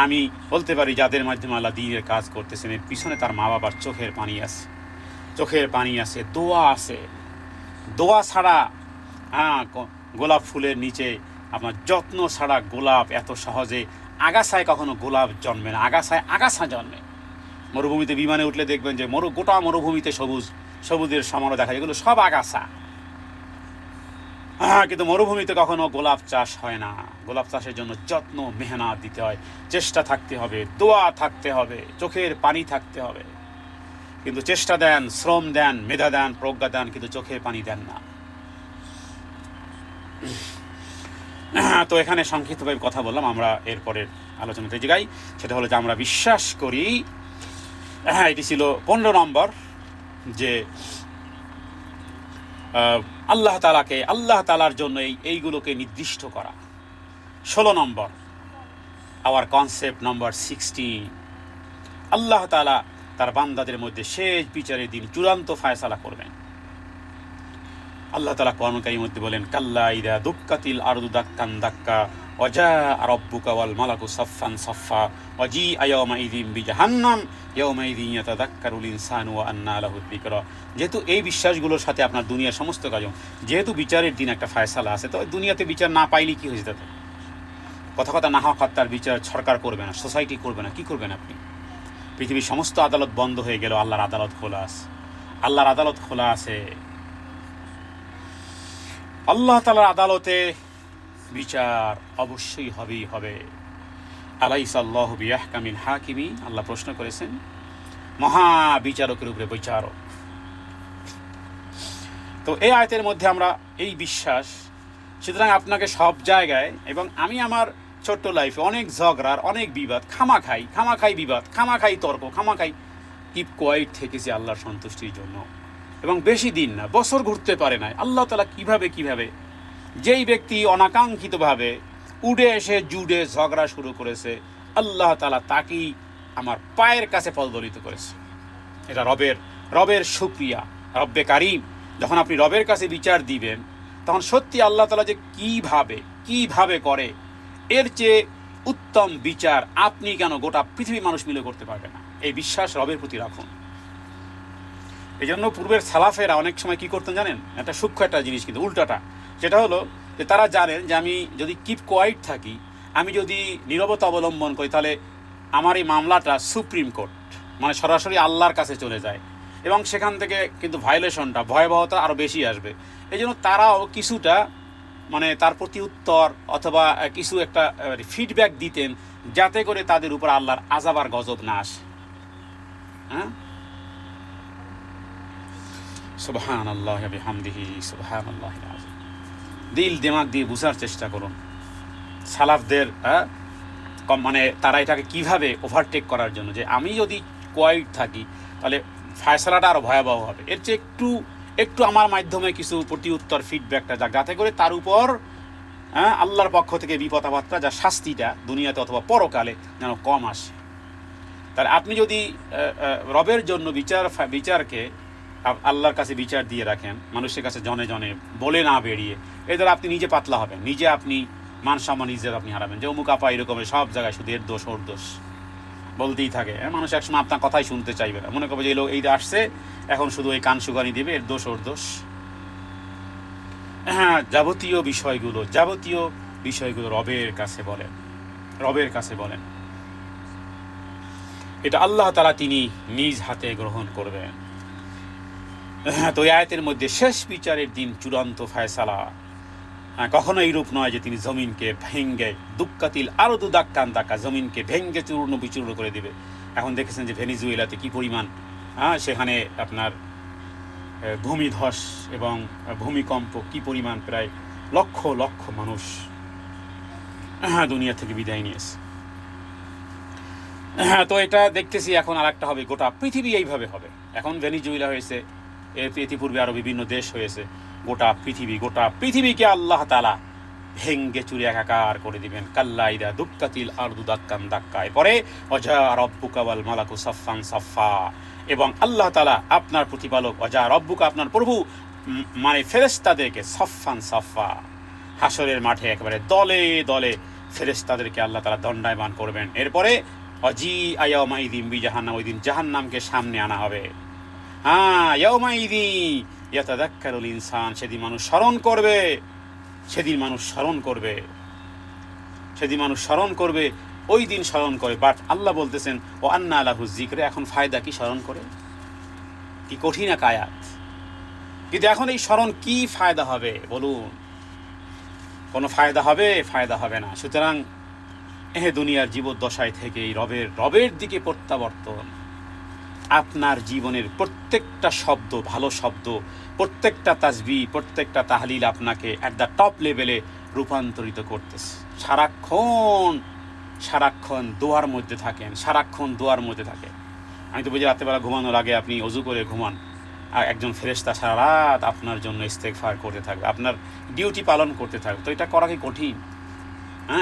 আমি বলতে পারি যাদের মাধ্যমে আল্লাহ দ্বীনের কাজ করতেছেন, এর পিছনে তার মা বাবার চোখের পানি আছে, দোয়া আছে। দোয়া ছাড়া গোলাপ ফুলের নিচে আপনার যত্ন ছাড়া গোলাপ এত সহজে আগাছায় কখনো গোলাপ জন্মে না, আগাছা জন্মে। মরুভূমিতে বিমানে উঠলে দেখবেন যে গোটা মরুভূমিতে সবুজের সমারোহ দেখা যায়, এগুলো সব আগাছা। কিন্তু মরুভূমিতে কখনো গোলাপ চাষ হয় না। গোলাপ চাষের জন্য যত্ন, মেহনত দিতে হয়, চেষ্টা থাকতে হবে, দোয়া থাকতে হবে, চোখের পানি থাকতে হবে। কিন্তু চেষ্টা দেন, শ্রম দেন, মেধা দেন, প্রজ্ঞা দেন, কিন্তু চোখের পানি দেন না। তো এখানে সংক্ষিপ্তভাবে কথা বললাম। আমরা এরপরের আলোচনাতে যে গাই সেটা হলো যে আমরা বিশ্বাস করি, এটি ছিল 15 নম্বর, যে আল্লাহ তাআলার জন্য এইগুলোকে নির্দিষ্ট করা। 16 নম্বর, আওয়ার কনসেপ্ট নম্বর 16, আল্লাহ তাআলা তার বান্দাদের মধ্যে শেষ বিচারের দিন চূড়ান্ত ফায়সালা করবেন। আল্লাহ তাআলা কোরআন কারীমের মধ্যে বলেন, কাল্লা ইযা দুক্কাতিল আরদু দাক্কান দাক্কা ওয়া জাআ রাব্বুকা ওয়াল মালাকু সাফফান সাফফা ওয়া জিআ ইয়াওমাইযিন বিজাহান্নাম ইয়াওমাইযিন ইয়াতাযাক্কারুল ইনসানু ওয়া আন্না লাহু যিকরা। যেহেতু এই বিশ্বাসগুলোর সাথে আপনার দুনিয়ার সমস্ত কাজ, যেহেতু বিচারের দিন একটা ফায়সালা আছে, তো দুনিয়াতে বিচার না পাইলে কি হয়ে যেত? কথা না হওয়া তার বিচার সরকার করবে না, সোসাইটি করবে না, কি করবেন আপনি? পৃথিবীর সমস্ত আদালত বন্ধ হয়ে গেল, আল্লাহর আদালত খোলা আছে। আল্লাহ তাআলার আদালতে বিচার অবশ্যই হবে। আলাইসাল্লাহু বিআহকামিল হাকিমিন, আল্লাহ প্রশ্ন করেছেন মহা বিচারকের উপরে বিচারক। তো এই আয়াতের মধ্যে আমরা এই বিশ্বাস, সুতরাং আপনাকে সব জায়গায়, এবং আমি আমার ছোট্ট লাইফে অনেক ঝগড়ার, অনেক বিবাদ, খামাখাই বিবাদ, খামাখাই তর্ক, খামাখাই কিপ কোয়াইট থেকেছি আল্লাহর সন্তুষ্টির জন্য। এবং বেশি দিন না, বছর ঘুরতে পারে না, আল্লাহ তাআলা কিভাবে যেই ব্যক্তি অনাকাঙ্ক্ষিতভাবে উড়ে এসে জুড়ে ঝগড়া শুরু করেছে, আল্লাহ তাআলা তাকেই আমার পায়ের কাছে পদদলিত করেছে। এটা রবের শুকরিয়া, রব্বে কারিম। যখন আপনি রবের কাছে বিচার দিবেন, তখন সত্যি আল্লাহ তাআলা যে কিভাবে করে, এর চেয়ে উত্তম বিচার আপনি কেন গোটা পৃথিবীর মানুষ মিলে করতে পারবে না। এই বিশ্বাস রবের প্রতি রাখুন। এই জন্য পূর্বের সালাফেরা অনেক সময় কি করতেন জানেন? একটা সূক্ষ্ম একটা জিনিস, কিন্তু উল্টাটা, সেটা হলো যে তারা জানেন যে আমি যদি কিপ কোয়াইট থাকি, আমি যদি নীরবতা অবলম্বন করি, তাহলে আমার এই মামলাটা সুপ্রিম কোর্ট, মানে সরাসরি আল্লাহর কাছে চলে যায়, এবং সেখান থেকে কিন্তু ভায়োলেশনটা, ভয়াবহতা আরও বেশি আসবে। এই জন্য তারাও কিছুটা মানে তার প্রতি উত্তর অথবা কিছু একটা ফিডব্যাক দিতেন, যাতে করে তাদের উপর আল্লাহর আযাব আর গজব না আসে। সুবহানাল্লাহি ওয়া বিহামদিহি সুবহানাল্লাহিল আযীম। দিল দিমাগ দিয়ে বুঝার চেষ্টা করুন সালাফদের, মানে তারা এটাকে কিভাবে ওভারটেক করার জন্য, যে আমি যদি কোয়াইট থাকি তাহলে ফায়সালাটা আরও ভয়াবহ হবে। এর চেয়ে একটু আমার মাধ্যমে কিছু প্রতি উত্তর ফিডব্যাকটা যাক, যাতে করে তার উপর আল্লাহর পক্ষ থেকে বিপদ আপদটা, যা শাস্তিটা দুনিয়াতে অথবা পরকালে যেন কম আসে। তাহলে আপনি যদি রবের জন্য বিচারকে আল্লাহর কাছে বিচার দিয়ে রাখেন, মানুষের কাছে জনে জনে বলে না বেরিয়ে, এর দ্বারা আপনি নিজে পাতলা হবেন, নিজে আপনি মান সম্মান নিজের আপনি হারাবেন। যে অমুক আপা এরকমের সব জায়গায় শুধু এর দোষ ওর দোষ বলতেই থাকে। মানুষ একসময় আপনার কথাই শুনতে চাইবে না, মনে করবে যে এই লোক এইটা আসছে এখন শুধু এই কান সুগানি দিবে, এর দোষ ওর দোষ। হ্যাঁ, যাবতীয় বিষয়গুলো রবের কাছে বলেন। এটা আল্লাহ তাআলা তিনি নিজ হাতে গ্রহণ করবেন। হ্যাঁ, তো এই আয়াতের মধ্যে শেষ বিচারের দিন চূড়ান্ত ফায়সালা, কখনো এইরূপ নয় যে তিনি জমিনকে ভেঙ্গে দুক্কাতিল আরো দুদাক্কান দাক্কা, জমিনকে ভেঙ্গে চূর্ণ বিচূর্ণ করে দিবে। এখন দেখেছেন যে ভেনিজুয়েলাতে কি পরিমাণ সেখানে আপনার ভূমিধস এবং ভূমিকম্প, কি পরিমাণ, প্রায় লক্ষ লক্ষ মানুষ দুনিয়া থেকে বিদায় নিয়েছে। হ্যাঁ, তো এটা দেখতেছি এখন আর একটা হবে, গোটা পৃথিবী এইভাবে হবে। এখন ভেনিজুয়েলা হয়েছে, এর ইতিপূর্বে আরও বিভিন্ন দেশ হয়েছে। গোটা পৃথিবীকে আল্লাহ তাআলা ভেঙ্গে চুরে একাকার করে দিবেন। কাল্লা ইদা দুক্কাতিল আরদু দাক্কান দাক্কা, পরে ওয়াজা রব্বুকা ওয়াল মালাকু সাফফান সাফফা, এবং আল্লাহ তাআলা আপনার প্রতিপালক, ওয়াজা রব্বুকা আপনার প্রভু, মানে ফেরেশতাদেরকে সাফফান সাফফা, হাসরের মাঠে একেবারে দলে দলে ফেরেশতাদেরকে আল্লাহ তাআলা দণ্ডায়মান করবেন। এরপরে অজি আয়াউমাইদিন বিজাহান্নাম, ওই দিন জাহান্নামকে সামনে আনা হবে। ইয়াউমাইদি ইয়াতাযাক্কারুল ইনসান, সেদিন মানুষ স্মরণ করবে, ওই দিন স্মরণ করে। বাট আল্লাহ বলতেছেন ও আন্না লাহু যিকর, এখন ফায়দা কি স্মরণ করে? কি কঠিন এক আয়াত। কিন্তু এখন এই স্মরণ কি ফায়দা হবে বলুন? কোনো ফায়দা হবে না। সুতরাং দুনিয়ার জীবদ্দশায় থেকেই রবের দিকে প্রত্যাবর্তন। আপনার জীবনের প্রত্যেকটা শব্দ, ভালো শব্দ, প্রত্যেকটা তাসবিহ, প্রত্যেকটা তাহলিল আপনাকে অ্যাট দ্য টপ লেভেলে রূপান্তরিত করতেছে। সারাক্ষণ দোয়ার মধ্যে থাকেন, আমি তো বুঝি রাত্রেবেলা ঘুমানোর আগে আপনি অজু করে ঘুমান, আর একজন ফেরেশতা সারা রাত আপনার জন্য ইস্তেগফার করতে থাকবে, আপনার ডিউটি পালন করতে থাকবে। তো এটা করা কি কঠিন?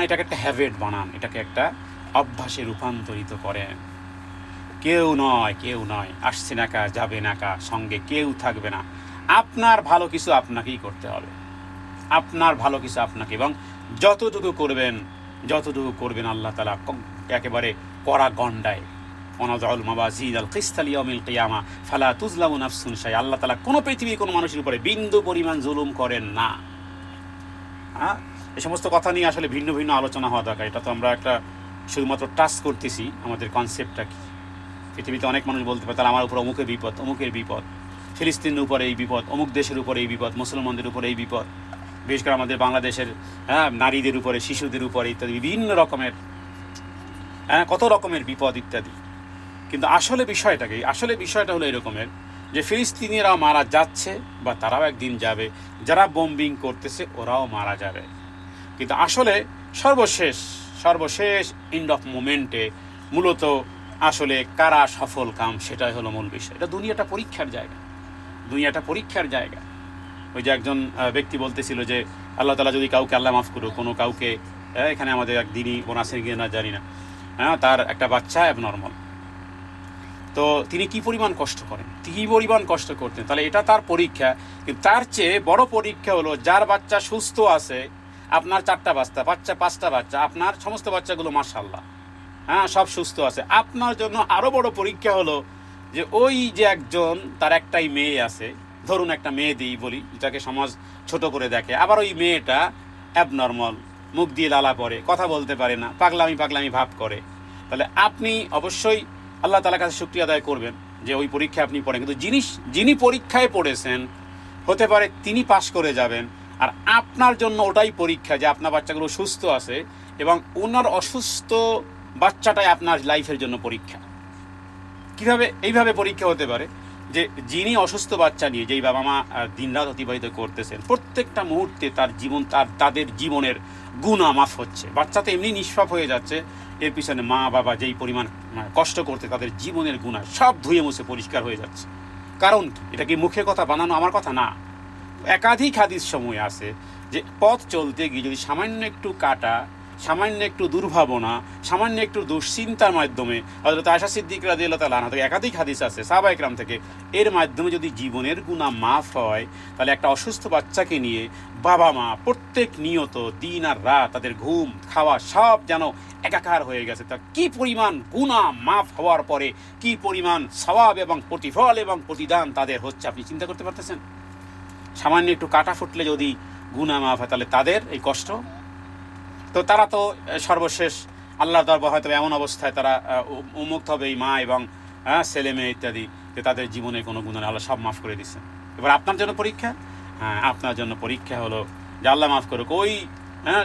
এটাকে একটা হ্যাবিট বানান, এটাকে একটা অভ্যাসে রূপান্তরিত করেন। কেউ নয়, আসছে না কা যাবে না কা, সঙ্গে কেউ থাকবে না। আপনার ভালো কিছু আপনাকেই করতে হবে, এবং যতটুকু করবেন আল্লাহ তাআলা একেবারে কড়া গণ্ডায়, ওয়ানাযউল মাওয়াজিনাল কিসতা লিয়াউমিল কিয়ামা ফালা তুজলামু নাফসুন শাইআ, আল্লাহ তাআলা পৃথিবীর কোনো মানুষের উপরে বিন্দু পরিমাণ জুলুম করেন না। এই সমস্ত কথা নিয়ে আসলে ভিন্ন ভিন্ন আলোচনা হওয়া দরকার। এটা তো আমরা একটা শুধুমাত্র টাচ করতেছি, আমাদের কনসেপ্টটা কি। পৃথিবীতে অনেক মানুষ বলতে পারে তাহলে আমার উপর অমুকের বিপদ, ফিলিস্তিনের উপরে এই বিপদ, অমুক দেশের উপরে এই বিপদ, মুসলমানদের উপরে এই বিপদ, বিশেষ করে আমাদের বাংলাদেশের নারীদের উপরে, শিশুদের উপরে ইত্যাদি বিভিন্ন রকমের কত রকমের বিপদ ইত্যাদি। কিন্তু আসলে বিষয়টা হলো এরকমের যে ফিলিস্তিনিরাও মারা যাচ্ছে বা তারাও একদিন যাবে, যারা বোম্বিং করতেছে ওরাও মারা যাবে। কিন্তু আসলে সর্বশেষ এন্ড অফ মোমেন্টে মূলত আসলে কারা সফল কাম, সেটাই হলো মূল বিষয়। এটা দুনিয়াটা পরীক্ষার জায়গা। ওই যে একজন ব্যক্তি বলতেছিল যে আল্লাহ তাআলা যদি কাউকে, আল্লাহ মাফ করুক, কোনো কাউকে, এখানে আমাদের এক দিনই বোনাসের গিয়ে না জানি না, তার একটা বাচ্চা অ্যাবনর্মাল, তো তিনি কি পরিমাণ কষ্ট করতেন, তাহলে এটা তার পরীক্ষা। কিন্তু তার চেয়ে বড় পরীক্ষা হলো যার বাচ্চা সুস্থ আছে, আপনার 4টা বাচ্চা 5টা বাচ্চা, আপনার সমস্ত বাচ্চাগুলো মাশাআল্লাহ সব সুস্থ আছে। আপনার জন্য আরো বড় পরীক্ষা হলো যে ওই যে একজন, তার একটাই মেয়ে আছে, ধরুন একটা মেয়ে দিই বলি, যেটাকে সমাজ ছোট করে দেখে, আবার ওই মেয়েটা অ্যাবনর্মাল, মুখ দিয়ে লালা পড়ে, কথা বলতে পারে না, পাগলামি ভাব করে। তাহলে আপনি অবশ্যই আল্লাহ তাআলার কাছে শুকরিয়া আদায় করবেন যে ওই পরীক্ষায় আপনি পড়েন, কিন্তু যিনি পরীক্ষায় পড়েছেন হতে পারে তিনি পাশ করে যাবেন, আর আপনার জন্য ওটাই পরীক্ষা যে আপনার বাচ্চাগুলো সুস্থ আছে এবং ওনার অসুস্থ বাচ্চাটাই আপনার লাইফের জন্য পরীক্ষা। এইভাবে পরীক্ষা হতে পারে যে যিনি অসুস্থ বাচ্চা নিয়ে যেই বাবা মা দিনরাত অতিবাহিত করতেছেন, প্রত্যেকটা মুহূর্তে তাদের জীবনের গুনাহ মাফ হচ্ছে। বাচ্চা তো এমনি নিষ্পাপ হয়ে যাচ্ছে, এর পিছনে মা বাবা যেই পরিমাণ কষ্ট করতে তাদের জীবনের গুনাহ সব ধুয়ে মুছে পরিষ্কার হয়ে যাচ্ছে। কারণ কি? এটা কি মুখে কথা বানানো আমার কথা না, একাধিক হাদিস সময় আছে যে পথ চলতে গিয়ে যদি সামান্য একটু কাটা, সামান্য একটু দুর্ভাবনা, সামান্য একটু দুশ্চিন্তার মাধ্যমে, হযরত আয়েশা সিদ্দিকা রাদিয়াল্লাহু তাআলা আনহা থেকে একাধিক হাদিস আছে সাহাবায়ে কেরাম থেকে, এর মাধ্যমে যদি জীবনের গুনাহ মাফ হয়, তাহলে একটা অসুস্থ বাচ্চাকে নিয়ে বাবা মা প্রত্যেক নিয়ত দিন আর রাত তাদের ঘুম খাওয়া সব যেন একাকার হয়ে গেছে। তা কি পরিমাণ গুনাহ মাফ হওয়ার পরে কি পরিমাণ সওয়াব এবং প্রতিফল এবং প্রতিদান তাদের হচ্ছে, আপনি চিন্তা করতে পারতেছেন? সামান্য একটু কাটা ফুটলে যদি গুনাহ মাফ হয়, তাহলে তাদের এই কষ্ট। তো তারা তো সর্বশেষ আল্লাহর দরবারে হয়তো এমন অবস্থায় তারা উন্মুক্ত হবে, এই মা এবং ছেলে মেয়ে ইত্যাদি, যে তাদের জীবনে কোনো গুনাহ আল্লাহ সব মাফ করে দিচ্ছেন। এবার আপনার জন্য পরীক্ষা, আপনার জন্য পরীক্ষা হলো যে আল্লাহ মাফ করুক, ওই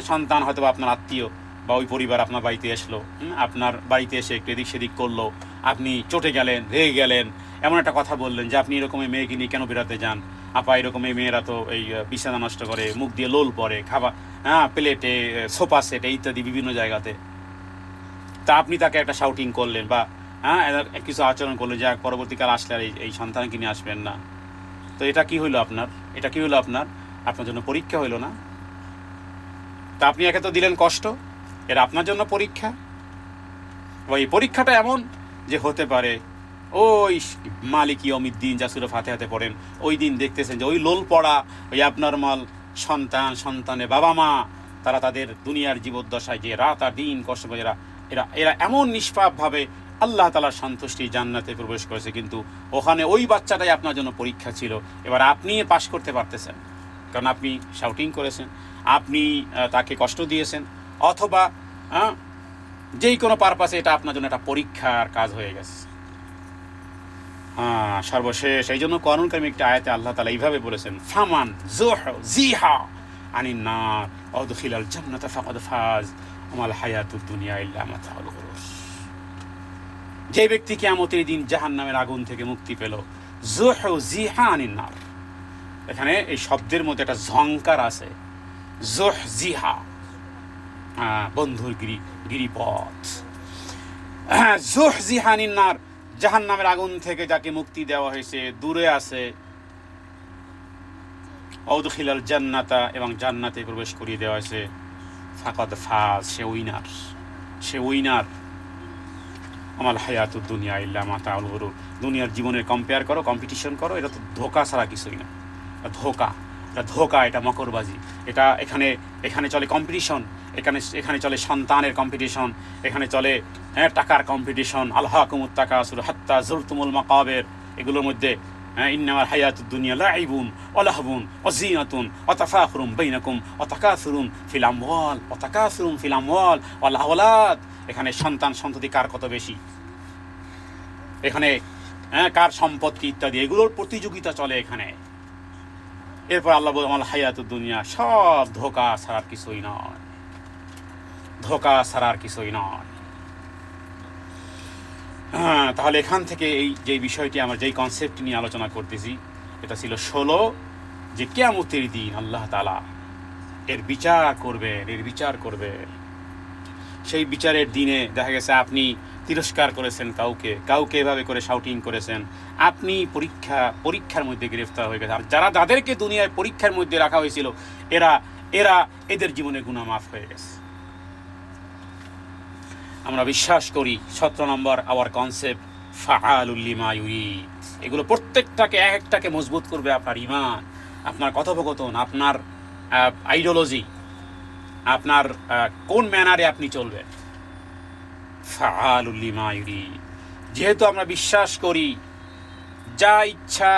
সন্তান হয়তো বা আপনার আত্মীয় বা ওই পরিবার আপনার বাড়িতে আসলো, আপনার বাড়িতে এসে একটু এদিক সেদিক করলো, আপনি চটে গেলেন, রেগে গেলেন, এমন একটা কথা বললেন যে আপনি এরকম এই মেয়েকে নিয়ে কেন বেড়াতে যান, আপা এরকম এই মেয়েরা তো এই বিছানা নষ্ট করে, মুখ দিয়ে লোল পরে, খাবার প্লেটে, সোফা সেটে ইত্যাদি বিভিন্ন জায়গাতে। তা আপনি তাকে একটা শাউটিং করলেন বা কিছু আচরণ করলেন, যে পরবর্তীকাল আসলে আর এই সন্তানকে নিয়ে আসবেন না। তো এটা কি হইলো আপনার? এটা কি হইলো আপনার জন্য পরীক্ষা হইলো না? তা আপনি একে তো দিলেন কষ্ট, এটা আপনার জন্য পরীক্ষা। এই পরীক্ষাটা এমন যে হতে পারে ওই মালিক ইয়াউমিদ্দিন যা সূরা ফাতিহাতে পড়েন, ওই দিন দেখতেছেন যে ওই লোল পড়া, ওই অ্যাবনরমাল সন্তানের বাবা মা, তারা তাদের দুনিয়ার জীবদ্দশায় যে রাত আর দিন কষ্ট করে এরা এমন নিষ্পাপভাবে আল্লাহ তাআলার সন্তুষ্টি জান্নাতে প্রবেশ করেছে, কিন্তু ওখানে ওই বাচ্চাটাই আপনার জন্য পরীক্ষা ছিল। এবার আপনি পাশ করতে পারতেছেন, কারণ আপনি শাউটিং করেছেন, আপনি তাকে কষ্ট দিয়েছেন, অথবা যেই কোনো পারপাসে এটা আপনার জন্য একটা পরীক্ষার কাজ হয়ে গেছে। সর্বশেষ এই জন্য কোরআনুল কারীমে একটা আয়াতে আল্লাহ তাআলা এইভাবে বলেছেন, ফামান যুহজিহা আনিন নার ওয়া উদখিলাল জান্নাতা ফাকাদ ফাজ ওয়ামাল হায়াতুদ দুনিয়া ইল্লা মাতাউল গুরুর। যে ব্যক্তি কিয়ামতের দিন জাহান্নামের আগুন থেকে মুক্তি পেল, যুহজিহা আনিন নার, এখানে এই শব্দের মধ্যে একটা ঝংকার আছে, যুহজিহা বন্ধুর গিরিপথ, যুহজিহা আনিন নার, জাহান্নামের আগুন থেকে যাকে মুক্তি দেওয়া হয়েছে, দূরে আছে, উদখিলাল জান্নাতা, এবং জান্নাতে প্রবেশ করিয়ে দেওয়া হয়েছে, ফাকাদ ফাজ, সে উইনার। আমাল হায়াতুদ দুনিয়া ইল্লা মাতাউল গুরুর, দুনিয়ার জীবনের কম্পেয়ার করো, কম্পিটিশন করো, এটা তো ধোঁকা ছাড়া কিছুই না। ধোঁকা, এটা মকরবাজি, এটা এখানে চলে কম্পিটিশন, এখানে চলে সন্তানের কম্পিটিশন, এখানে চলে টাকার কম্পিটিশন, আলহাকুমুত তাকাসুর হাত্তা যুরতুমুল মাকাবির, এগুলোর মধ্যে ইন্নামাল হায়াতুদ দুনিয়া লাইবুন ওয়া লাহবুন ওয়া যিনাতুন ওয়া তাফাখুরুন বাইনাকুম ওয়া তাকাসুরুন ফিল আমওয়াল ওয়াল আওলাদ। এখানে সন্তান সন্ততি কার কত বেশি, এখানে কার সম্পত্তি ইত্যাদি, এগুলোর প্রতিযোগিতা চলে এখানে। এরপর আল্লাহ বলেন আমাল হায়াতুদ দুনিয়া, সব ধোঁকা ছাড়ার কিছুই নয়, ধোঁকা ছাড়ার কিছুই নয়। তাহলে এখান থেকে এই যে বিষয়টি, আমার যেই কনসেপ্ট নিয়ে আলোচনা করতেছি, এটা ছিল 16, যে কিয়ামতের দিন আল্লাহ তাআলা এর বিচার করবেন। সেই বিচারের দিনে দেখা গেছে আপনি তিরস্কার করেছেন কাউকে এভাবে করে শাউটিং করেছেন, আপনি পরীক্ষার মধ্যে গ্রেফতার হয়ে গেছে। আর যাদেরকে দুনিয়ায় পরীক্ষার মধ্যে রাখা হয়েছিল, এদের জীবনে গুনাহ মাফ হয়ে গেছে। আমরা বিশ্বাস করি 17 নম্বর আওয়ার কনসেপ্ট ফাআলুল লিমা ইউরিদ, এগুলো প্রত্যেকটাকে একটাকে মজবুত করবে আপনার ঈমান, আপনার কথোপকথন, আপনার আইডিওলজি, আপনার কোন ম্যানারে আপনি চলবেন। ফাআলুল লিমা ইউরিদ, যেহেতু আমরা বিশ্বাস করি যা ইচ্ছা,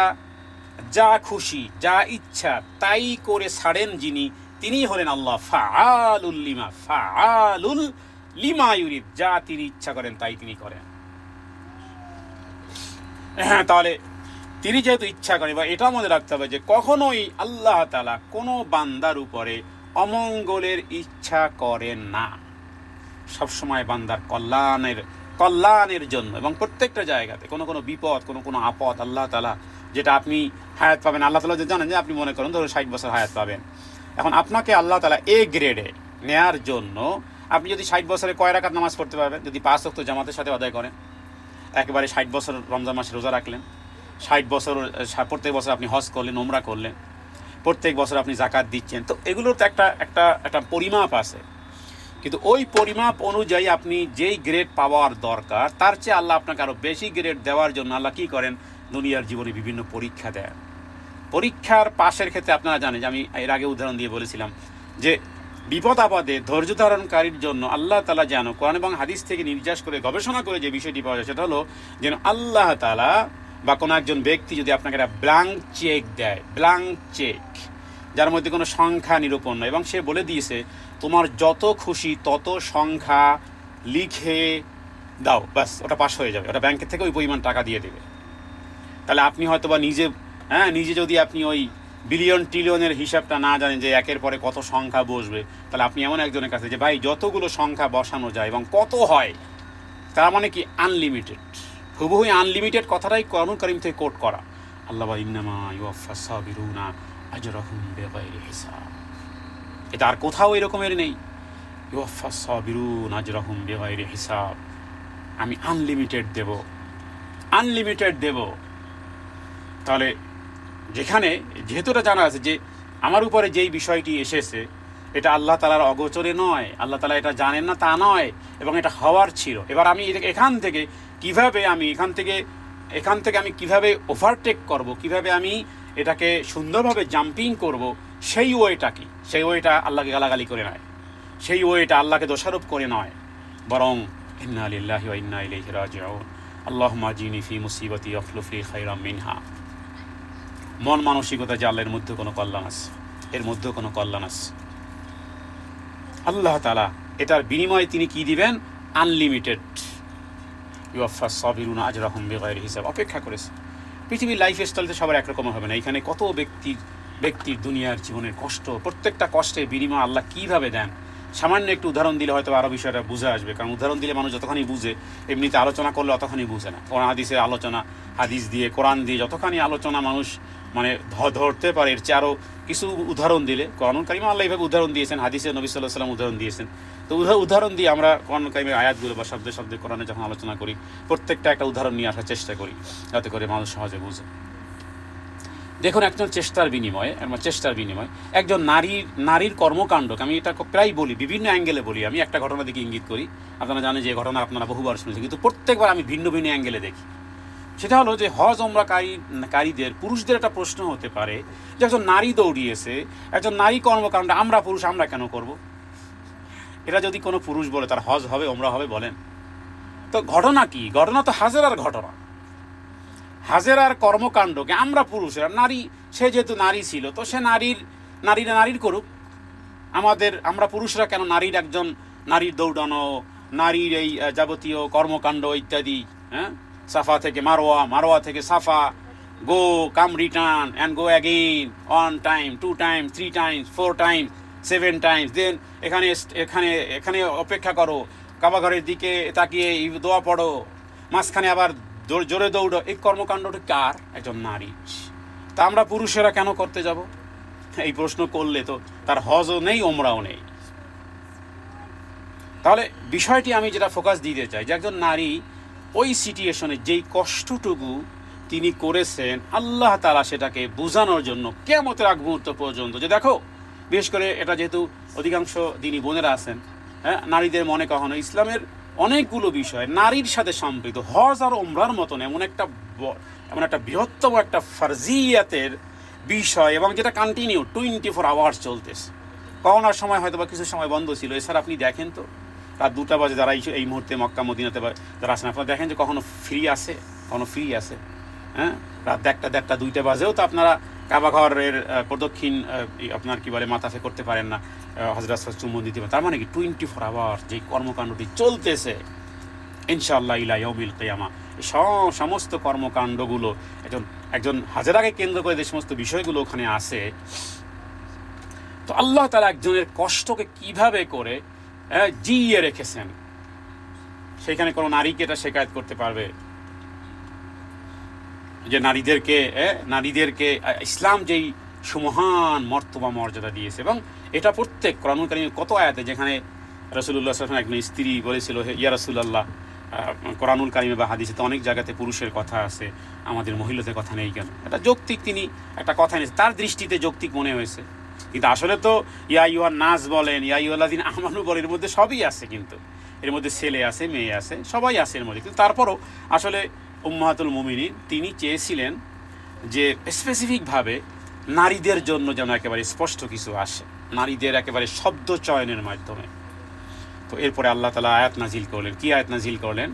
যা খুশি, যা ইচ্ছা তাই করে ছাড়েন যিনি, তিনি হলেন আল্লাহ। ফাআলুল লিমা ইউরিদ, যা তিনি ইচ্ছা করেন তাই তিনি করেন। তাহলে তিনি যেহেতু ইচ্ছা করেন, বা এটা মনে রাখতে হবে যে কখনোই আল্লাহ তাআলা কোনো বান্দার উপরে অমঙ্গলের ইচ্ছা করেন না, সবসময় বান্দার কল্যাণের জন্য। এবং প্রত্যেকটা জায়গাতে কোনো বিপদ, কোনো আপদ আল্লাহ তাআলা, যেটা আপনি হায়াত পাবেন, আল্লাহ তাআলা জানেন যে আপনি মনে করেন ধরুন 60 বছর হায়াত পাবেন, এখন আপনাকে আল্লাহ তাআলা এ গ্রেডে নেয়ার জন্য, আপনি যদি 60 বছরে কয় রাকাত নামাজ পড়তে পারবেন, যদি 5 ওয়াক্ত জামাতের সাথে আদায় করেন, একেবারে 60 বছর রমজান মাসে রোজা রাখলেন, 60 বছর, প্রত্যেক বছর আপনি হজ করলেন, ওমরা করলেন, প্রত্যেক বছর আপনি জাকাত দিচ্ছেন, তো এগুলোর তো একটা একটা একটা পরিমাপ আছে। কিন্তু ওই পরিমাপ অনুযায়ী আপনি যেই গ্রেড পাওয়ার দরকার তার চেয়ে আল্লাহ আপনাকে আরও বেশি গ্রেড দেওয়ার জন্য আল্লাহ কী করেন, দুনিয়ার জীবনে বিভিন্ন পরীক্ষা দেন। পরীক্ষার পাশের ক্ষেত্রে আপনারা জানেন যে আমি এর আগে উদাহরণ দিয়ে বলেছিলাম যে বিপদ আপদে ধৈর্য ধারণকারীর জন্য আল্লাহ তাআলা যেন কোরআন এবং হাদিস থেকে নির্যাস করে গবেষণা করে যে বিষয়টি পাওয়া যায় সেটা হলো যেন আল্লাহ তাআলা বা কোনো একজন ব্যক্তি যদি আপনাকে একটা ব্ল্যাঙ্ক চেক দেয়, ব্ল্যাঙ্ক চেক যার মধ্যে কোনো সংখ্যা নিরূপণ নয়, এবং সে বলে দিয়েছে তোমার যত খুশি তত সংখ্যা লিখে দাও, ব্যাস ওটা পাস হয়ে যাবে, ওটা ব্যাংকের থেকে ওই পরিমাণ টাকা দিয়ে দেবে। তাহলে আপনি হয়তো বা নিজে যদি আপনি ওই বিলিয়ন ট্রিলিয়নের হিসাবটা না জানেন যে একের পরে কত সংখ্যা বসবে, তাহলে আপনি এমন একজনের কাছে যে ভাই যতগুলো সংখ্যা বসানো যায় এবং কত হয়, তার মানে কি আনলিমিটেড, হুবহু আনলিমিটেড কথাটাই কোরআনুল কারীম থেকে কোট করা। আল্লাহ বলেন ইন্নামা ইউওয়াফাস সাবিরুনা আজরাহুম বিগাইরি হিসাব। এটা আর কোথাও এরকমের নেই, ইউওয়াফাস সাবিরুনা আজরাহুম বিগাইরি হিসাব, আমি আনলিমিটেড দেব, আনলিমিটেড দেব। তাহলে যেহেতু এটা জানা আছে যে আমার উপরে যেই বিষয়টি এসেছে এটা আল্লাহ তাআলার অগোচরে নয়, আল্লাহ তাআলা এটা জানেন না তা নয়, এবং এটা হওয়ার ছিল। এবার আমি এখান থেকে আমি কিভাবে ওভারটেক করব, কিভাবে আমি এটাকে সুন্দরভাবে জাম্পিং করব, সেই ওয়েটা কি, সেই ওয়েটা আল্লাহকে গালাগালি করে নয়, সেই ওয়েটা আল্লাহকে দোষারোপ করে নয়, বরং ইন্না লিল্লাহি ওয়া ইন্না ইলাইহি রাজিউন, আল্লাহুম্মা আজিনি ফি মুসিবাতি ওয়াখলুফ লি খায়রাম মিনহা। মন মানসিকতা যে আল্লাহর মধ্যে কোনো কল্যাণ আছে, এর মধ্যেও কোনো কল্যাণ আছে। আল্লাহ তাআলা এটার বিনিময়ে তিনি কি দিবেন, আনলিমিটেড। ইউওয়াফাস সাবিরুনা আজরাহুম বিগাইরি হিসাব, অপেক্ষা করেছে। পৃথিবীর লাইফ স্টাইলতে সবার একরকম হবে না, এখানে কত ব্যক্তির দুনিয়ার জীবনের কষ্ট, প্রত্যেকটা কষ্টের বিনিময় আল্লাহ কীভাবে দেন। সামান্য একটু উদাহরণ দিলে হয়তো আরও বিষয়টা বুঝে আসবে, কারণ উদাহরণ দিলে মানুষ যতখানি বুঝে, এমনিতে আলোচনা করলে অতখানি বুঝে না। কোরআন হাদিসের আলোচনা, হাদিস দিয়ে কোরআন দিয়ে যতখানি আলোচনা মানুষ মানে ধরতে পারে, এর চেয়ে আরও কিছু উদাহরণ দিলে, কোরআনুল কারীমে আল্লাহ এইভাবে উদাহরণ দিয়েছেন, হাদিসে নবী সাল্লাল্লাহু আলাইহি ওয়াসাল্লাম উদাহরণ দিয়েছেন। তো উদাহরণ দিয়ে আমরা কোরআনুল কারীমের আয়াতগুলো বা শব্দে শব্দে কোরআনে যখন আলোচনা করি, প্রত্যেকটা একটা উদাহরণ নিয়ে আসার চেষ্টা করি যাতে করে মানুষ সহজে বুঝে। দেখুন, একজন চেষ্টার বিনিময়ে একজন নারীর কর্মকাণ্ডকে, আমি এটা প্রায় বলি, বিভিন্ন অ্যাঙ্গেলে বলি, আমি একটা ঘটনা দিকে ইঙ্গিত করি, আপনারা জানেন যে ঘটনা আপনারা বহুবার শুনেছেন, কিন্তু প্রত্যেকবার আমি ভিন্ন ভিন্ন অ্যাঙ্গেলে দেখি। সেটা হলো যে হজ ওমরাকারীদের পুরুষদের একটা প্রশ্ন হতে পারে যে একজন নারী দৌড়িয়েছে, একজন নারী কর্মকাণ্ড, আমরা পুরুষ আমরা কেন করব? এটা যদি কোনো পুরুষ বলে তার হজ হবে, ওমরা হবে, বলেন তো ঘটনা কি? ঘটনা তো হাজেরার ঘটনা, হাজেরার কর্মকাণ্ডকে আমরা পুরুষেরা, নারী, সে যেহেতু নারী ছিল তো সে নারীর করুক, আমরা পুরুষরা কেন নারীর দৌড়ানো, নারীর এই যাবতীয় কর্মকাণ্ড ইত্যাদি, হ্যাঁ, সাফা থেকে মারোয়া থেকে Safa, go come return and go again, 1 time 2 time 3 times 4 times 7 times, then এখানে অপেক্ষা করো, কাবা ঘরের দিকে তাকিয়ে দোয়া পড়ো, মাঝখানে আবার জোরে দৌড়ো। এই কর্মকাণ্ডটা কার? একজন নারী। তা আমরা পুরুষেরা কেন করতে যাব? এই প্রশ্ন করলে তো তার হজও নেই, ওমরাও নেই। তাহলে বিষয়টি আমি যেটা ফোকাস দিতে চাই যে একজন নারী ওই সিচুয়েশনে যেই কষ্টটুকু তিনি করেছেন, আল্লাহ তাআলা সেটাকে বোঝানোর জন্য কিয়ামতের আগ মুহূর্ত পর্যন্ত, যে দেখো, বিশেষ করে এটা যেহেতু অধিকাংশ দিনী বোনেরা আছেন, হ্যাঁ, নারীদের মনে কখনো ইসলামের অনেকগুলো বিষয় নারীর সাথে সম্পৃক্ত। হজ আর ওমরার মতন এমন একটা বৃহত্তম একটা ফারজিয়াতের বিষয়, এবং যেটা কন্টিনিউ 24 আওয়ার্স চলতেছে। করোনার সময় হয়তো বা কিছু সময় বন্ধ ছিল, এছাড়া আপনি দেখেন তো রাত 2টা বাজে যারা এই মুহূর্তে মক্কা মদিনাতে যারা আসেন, আপনারা দেখেন যে কখনো ফ্রি আছে, হ্যাঁ, রাত 1টা 2টা বাজেও তো আপনারা কাবা ঘরের প্রদক্ষিণ আপনার কি বলে মাথাফে করতে পারেন না, হযরত চুম্বন দিতে পারেন। তার মানে কি 24 আওয়ার্স যেই কর্মকাণ্ডটি চলতেছে, ইনশাআল্লাহ ইলা ইয়াউমিল কিয়ামা, এই সমস্ত কর্মকাণ্ডগুলো একজন হাজেরাকে কেন্দ্র করে যে সমস্ত বিষয়গুলো ওখানে আছে, তো আল্লাহ তাআলা একজনের কষ্টকে কিভাবে করে জিইয়ে রেখেছেন, সেখানে কোনো নারীকে এটা শেখায়ত করতে পারবে যে নারীদেরকে ইসলাম যেই সুমহান মর্তবা মর্যাদা দিয়েছে। এবং এটা প্রত্যেক কোরআনুল কারীমে কত আয়াতে, যেখানে রাসূলুল্লাহ সাল্লাল্লাহু আলাইহি ওয়াসাল্লাম একজন স্ত্রী বলেছিল, হে ইয়া রাসূলুল্লাহ, কোরআনুল কারিমে বা হাদিসে তো অনেক জায়গাতে পুরুষের কথা আছে, আমাদের মহিলাদের কথা নেই কেন? এটা যৌক্তিক, তিনি একটা কথা নিয়েছে, তার দৃষ্টিতে যৌক্তিক মনে হয়েছে। কিন্তু আসলে তো ইয়া ইউহান নাস বলেন, ইয়া ইউহাল্লাযিনা আমানু বলেন, এর মধ্যে সবই আছে, কিন্তু এর মধ্যে ছেলে আছে, মেয়ে আছে, সবাই আছে এর মধ্যে। কিন্তু তারপরও আসলে উম্মাহাতুল মুমিনিন তিনি চেয়েছিলেন যে স্পেসিফিকভাবে নারীদের জন্য যেন একেবারে স্পষ্ট কিছু আসে, নারীদের একেবারে শব্দ চয়নের মাধ্যমে। তো এরপরে আল্লাহ তাআলা আয়াত নাজিল করলেন। কি আয়াত নাজিল করলেন?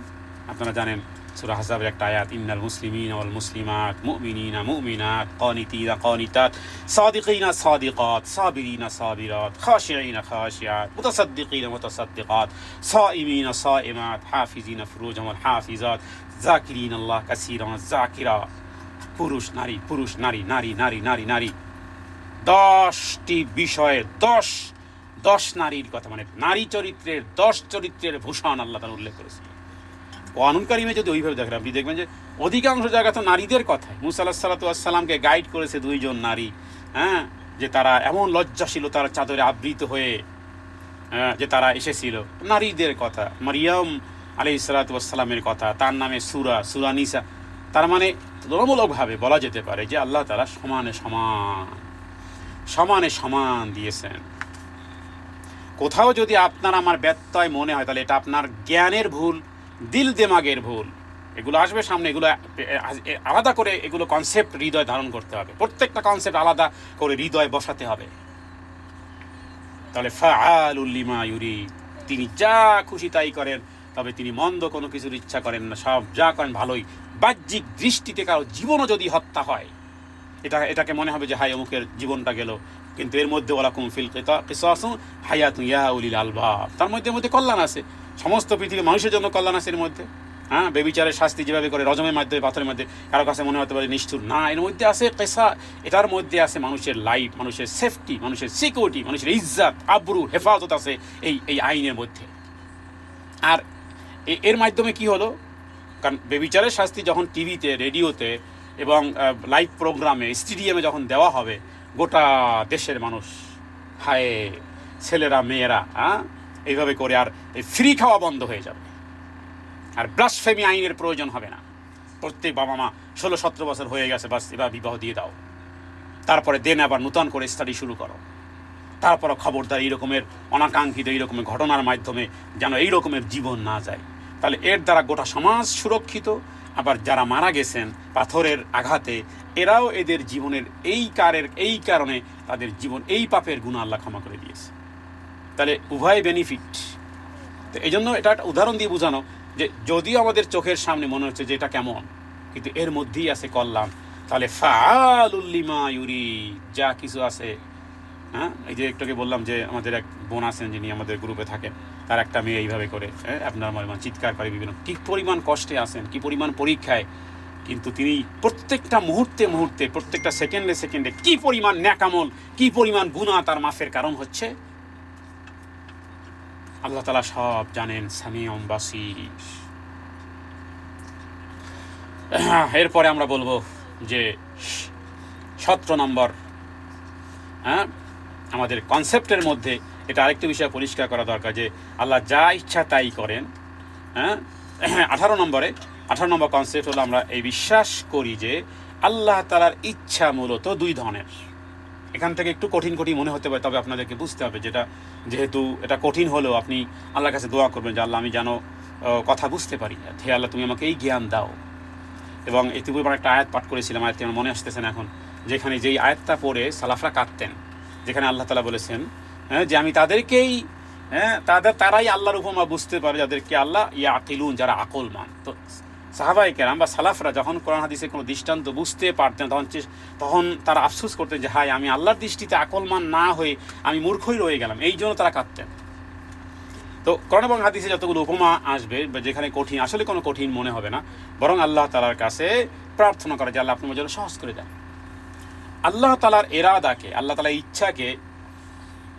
আপনারা জানেন সূরা আহজাবের একটা আয়াত, ইন্নাল মুসলিমিনা ওয়াল মুসলিমাত মুমিনিনা মুমিনাত কানিতিনা কানিতাত সাদিকিনা সাদিকাত সাবিরিনা সাবিরাত খাশিঈনা খাশিয়াত মুতাসাদ্দিকিনা মুতাসাদ্দিকাত সাইমিনা সাইমাত হাফিজিনা ফুরুজাহুম ওয়াল হাফিজাত যাকিরিনা আল্লাহ কাসীরান যাকিরাত। পুরুষ নারী, পুরুষ নারী, নারী নারী নারী নারী, 10টি বিষয়ে 10 নারীর কথা, মানে নারী চরিত্রের 10 চরিত্রের ভূষণ আল্লাহ তাআলা উল্লেখ করেছেন। কোরআনুল কারিমে যদি ওইভাবে দেখেন, আপনি দেখবেন যে অধিকাংশ জায়গা তো নারীদের কথায়। মুসা আলাইহিসসালাতু ওয়াসসালামকে গাইড করেছে 2 জন নারী, হ্যাঁ, যে তারা এমন লজ্জাশীলতার চাদরে আবৃত হয়ে যে তারা এসেছিল, নারীদের কথা। মারিয়াম আলাইহিসসালাতু ওয়াসসালামের কথা, তার নামে সূরা নিসা। তার মানে তুলনামূলকভাবে বলা যেতে পারে যে আল্লাহ তাআলা সমানে সমান দিয়েছেন। কোথাও যদি আপনার আমার ব্যত্যয় মনে হয়, তাহলে এটা আপনার জ্ঞানের ভুল, দিল দেমাগের ভুল। এগুলো আসবে সামনে, এগুলো আলাদা করে এগুলো কনসেপ্ট হৃদয় ধারণ করতে হবে, প্রত্যেকটা কনসেপ্ট আলাদা করে হৃদয় বসাতে হবে। তাহলে ফাআলুল লিমা ইউরিদ, তিনি যা খুশি তাই করেন, তবে তিনি মন্দ কোনো কিছুর ইচ্ছা করেন না, সব যা করেন ভালোই। বাহ্যিক দৃষ্টিতে কারো জীবনও যদি হত্যা হয়, এটাকে মনে হবে যে হায় অমুকের জীবনটা গেল, কিন্তু এর মধ্যে ওয়ালাকুম ফিল কিসাসুন হায়াতুন ইয়া উলিল আলবাব, তার মধ্যে কল্যাণ আছে, সমস্ত পৃথিবীর মানুষের জন্য কল্যাণ আছে এর মধ্যে। হ্যাঁ, বেবিচারের শাস্তি যেভাবে করে রজমের মাধ্যমে, পাথরের মধ্যে, কারো কাছে মনে হতে পারে নিষ্ঠুর, না, এর মধ্যে আছে কেসা, এটার মধ্যে আছে মানুষের লাইফ, মানুষের সেফটি, মানুষের সিকিউরিটি, মানুষের ইজ্জত আবরু হেফাজত আছে এই আইনের মধ্যে। আর এর মাধ্যমে কি হলো? কারণ বেবিচারের শাস্তি যখন টিভিতে, রেডিওতে এবং লাইভ প্রোগ্রামে, স্টেডিয়ামে যখন দেওয়া হবে, গোটা দেশের মানুষ, হায়, ছেলেরা মেয়েরা এইভাবে করে আর ফ্রি খাওয়া বন্ধ হয়ে যাবে, আর ব্লাসফেমি আইনের প্রয়োজন হবে না। প্রত্যেক বাবা মা 16-17 বছর হয়ে গেছে, বাস এবার বিবাহ দিয়ে দাও, তারপরে দেন আবার নূতন করে স্টাডি শুরু করো। তারপরও খবরদার এই রকমের অনাকাঙ্ক্ষিত এই রকমের ঘটনার মাধ্যমে যেন এই রকমের জীবন না যায়। তাহলে এর দ্বারা গোটা সমাজ সুরক্ষিত। আবার যারা মারা গেছেন পাথরের আঘাতে, এরাও এদের জীবনের এই কারণে তাদের জীবন, এই পাপের গুনাহ আল্লাহ ক্ষমা করে দিয়েছে। তাহলে উভয় বেনিফিট। তো এই জন্য এটা একটা উদাহরণ দিয়ে বোঝানো যে যদিও আমাদের চোখের সামনে মনে হচ্ছে যে এটা কেমন, কিন্তু এর মধ্যেই আছে কল্যাণ। তাহলে ফাআলুল লিমা ইউরিদ, যা কিছু আছে। হ্যাঁ, এই যে একটুকে বললাম যে আমাদের এক বোন আছেন যিনি আমাদের গ্রুপে থাকেন, তার একটা মেয়ে এইভাবে করে আপনার চিৎকার করে, বিভিন্ন কী পরিমাণ কষ্টে আছেন, কী পরিমাণ পরীক্ষায়, কিন্তু তিনি প্রত্যেকটা মুহূর্তে প্রত্যেকটা সেকেন্ডে কী পরিমাণ ন্যাকামল, কী পরিমাণ গুনাহ তার মাফের কারণ হচ্ছে। আল্লাহ তাআলা সব জানেন, সামিউম বাসীর। এরপরে আমরা বলবো যে 17 নম্বর, আমাদের কনসেপ্টের মধ্যে এটা আরেকটি বিষয় পরিষ্কার করা দরকার যে আল্লাহ যা ইচ্ছা তাই করেন। 18 নম্বর কনসেপ্ট হলো, আমরা এই বিশ্বাস করি যে আল্লাহ তাআলার ইচ্ছা মূলত 2 ধরনের। এখান থেকে একটু কঠিন মনে হতে পারে, তবে আপনাদেরকে বুঝতে হবে যেহেতু এটা কঠিন হলেও আপনি আল্লাহর কাছে দোয়া করবেন যে আল্লাহ আমি যেন কথা বুঝতে পারি, হে আল্লাহ তুমি আমাকে এই জ্ঞান দাও। এবং ইতিপূর্বে একটা আয়াত পাঠ করেছিলাম, আয়াতটি আমার মনে আসতেছে না এখন, যেখানে যেই আয়াতটা পড়ে সালাফরা কাঁদতেন, যেখানে আল্লাহ তাআলা বলেছেন যে আমি তাদেরকেই, তারাই আল্লাহর উপমা বুঝতে পারে যাদেরকে আল্লাহ ইয়াকিলুন, যারা আকলমান। তো সাহাবায়ে কেরাম বা সালাফরা যখন কোরআন হাদিসের কোনো দৃষ্টান্ত বুঝতে পারতেন, তখন তারা আফসোস করতেন যে হায়, আমি আল্লাহর দৃষ্টিতে আকলমান না হয়ে আমি মূর্খই রয়ে গেলাম, এই জন্য তারা কাঁদতেন। তো কোরআন এবং হাদিসে যতগুলো উপমা আসবে, যেখানে কঠিন, আসলে কোনো কঠিন মনে হবে না, বরং আল্লাহ তাআলার কাছে প্রার্থনা করা যে আল্লাহ আপনি আমার জন্য সহজ করে দেন। আল্লাহ তাআলার এরাদাকে, আল্লাহ তাআলার ইচ্ছাকে,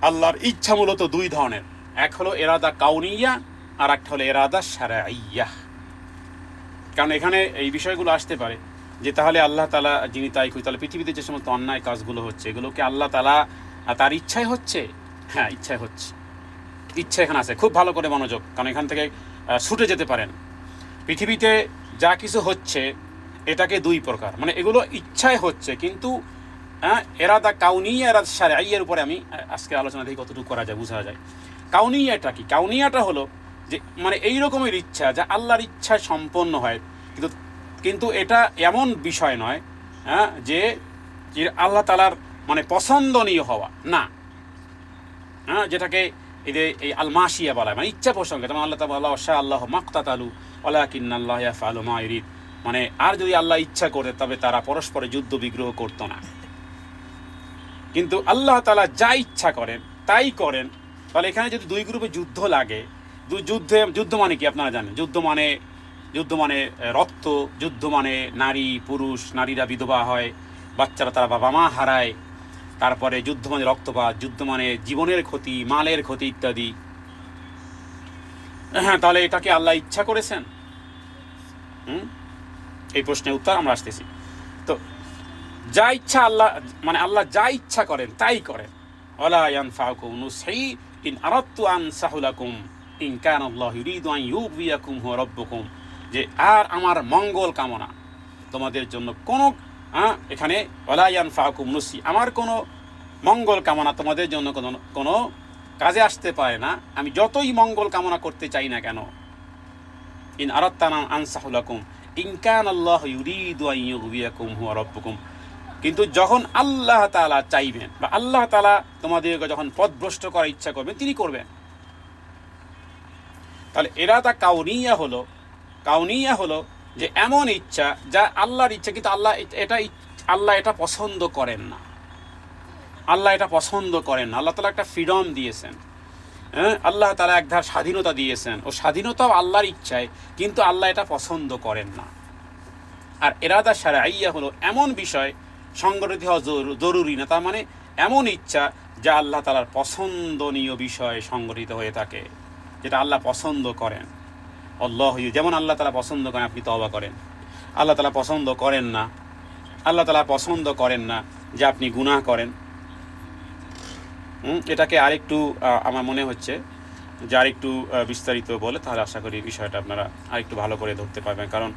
আল্লাহর ইচ্ছা মূলত 2 ধরনের। এক হলো এরাদা কাউনিয়া, আর একটা হলো এরাদা শারঈয়া। কারণ এখানে এই বিষয়গুলো আসতে পারে যে তাহলে আল্লাহ তাআলা যিনি তাই কই, তাহলে পৃথিবীতে যে সমস্ত অন্যায় কাজগুলো হচ্ছে, এগুলোকে আল্লাহ তাআলা তার ইচ্ছায় হচ্ছে? হ্যাঁ, ইচ্ছায় হচ্ছে। ইচ্ছা এখানে আছে, খুব ভালো করে মনোযোগ, কারণ এখান থেকে ছুটে যেতে পারেন। পৃথিবীতে যা কিছু হচ্ছে এটাকে দুই প্রকার, মানে এগুলো ইচ্ছায় হচ্ছে, কিন্তু এরাদা কাউনিয়া এরাদা শারঈয়ার উপরে আমি আজকে আলোচনা দেখি কতটুকু করা যায়, বোঝা যায়। কাউনিয়াটা কি? কাউনিয়াটা হলো যে মানে এই রকমের ইচ্ছা যা আল্লাহর ইচ্ছায় সম্পন্ন হয়, কিন্তু কিন্তু এটা এমন বিষয় নয় যে আল্লাহ তাআলার মানে পছন্দনীয় হওয়া না, যেটাকে এই আল মাশিয়া বলা হয়, মানে ইচ্ছা প্রসঙ্গে। যেমন আল্লাহ তাআলা শাআ আল্লাহু মাক্তাতালু ওয়ালাকিন্নাল্লাহা ইয়াফআলু মা ইউরিদ, মানে আর যদি আল্লাহ ইচ্ছা করে তবে তারা পরস্পরে যুদ্ধ বিগ্রহ করতো না। কিন্তু আল্লাহ তাআলা যা ইচ্ছা করেন তাই করেন। তাহলে এখানে যদি দুই গ্রুপে যুদ্ধ লাগে, যুদ্ধ মানে কি আপনারা জানেন? যুদ্ধ মানে রক্ত, যুদ্ধ মানে নারী পুরুষ, নারীরা বিধবা হয়, বাচ্চারা তারা বাবা মা হারায়, তারপরে যুদ্ধ মানে রক্তপাত, যুদ্ধ মানে জীবনের ক্ষতি, মালের ক্ষতি ইত্যাদি। হ্যাঁ, তাহলে এটাকে আল্লাহ ইচ্ছা করেছেন? এই প্রশ্নের উত্তর আমরা আসতেছি। তো যা ইচ্ছা আল্লাহ, মানে আল্লাহ যা ইচ্ছা করেন তাই করেন। ওয়ালা ইয়ানফাউকুম নুসহি ইন আরাদতু আন সাহুলাকুম ইন কানাল্লাহু ইউরিদু আন ইউগবিয়াকুম হুয়া রাব্বুকুম, যে আর আমার মঙ্গল কামনা তোমাদের জন্য কোনো এখানে ওয়ালা ইয়ানফাউকুম নুসহি, আমার কোনো মঙ্গল কামনা তোমাদের জন্য কোনো কাজে আসতে পারে না, আমি যতই মঙ্গল কামনা করতে চাই না কেন। ইন আরাদতু আন সাহুলাকুম ইন কানাল্লাহু ইউরিদু আন ইউগবিয়াকুম হুয়া রাব্বুকুম, কিন্তু যখন আল্লাহ তাআলা চাইবেন বা আল্লাহ তাআলা তোমাদেরকে যখন পথভ্রষ্ট করার ইচ্ছা করবেন তিনি করবেন। তাহলে এরাদা কাউনিয়া হলো যে এমন ইচ্ছা যা আল্লাহর ইচ্ছা, কিন্তু আল্লাহ এটা পছন্দ করেন না। আল্লাহ তাআলা একটা ফ্রিডম দিয়েছেন, আল্লাহ তাআলা একধার স্বাধীনতা দিয়েছেন, ও স্বাধীনতাও আল্লাহর ইচ্ছায়, কিন্তু আল্লাহ এটা পছন্দ করেন না। আর এরাদা শারঈয়া হলো এমন বিষয় সংগঠিত হওয়া জরুরি না, তার মানে এমন ইচ্ছা যা আল্লাহ তাআলার পছন্দনীয় বিষয় সংগঠিত হয়ে থাকে, যেটা আল্লাহ পছন্দ করেন। যেমন আল্লাহ তাআলা পছন্দ করেন আপনি তওবা করেন, আল্লাহ তাআলা পছন্দ করেন না যে আপনি গুনাহ করেন। এটাকে আরেকটু আমার মনে হচ্ছে যে আরেকটু বিস্তারিত বলে তাহলে আশা করি বিষয়টা আপনারা আরেকটু ভালো করে ধরতে পারবেন, কারণ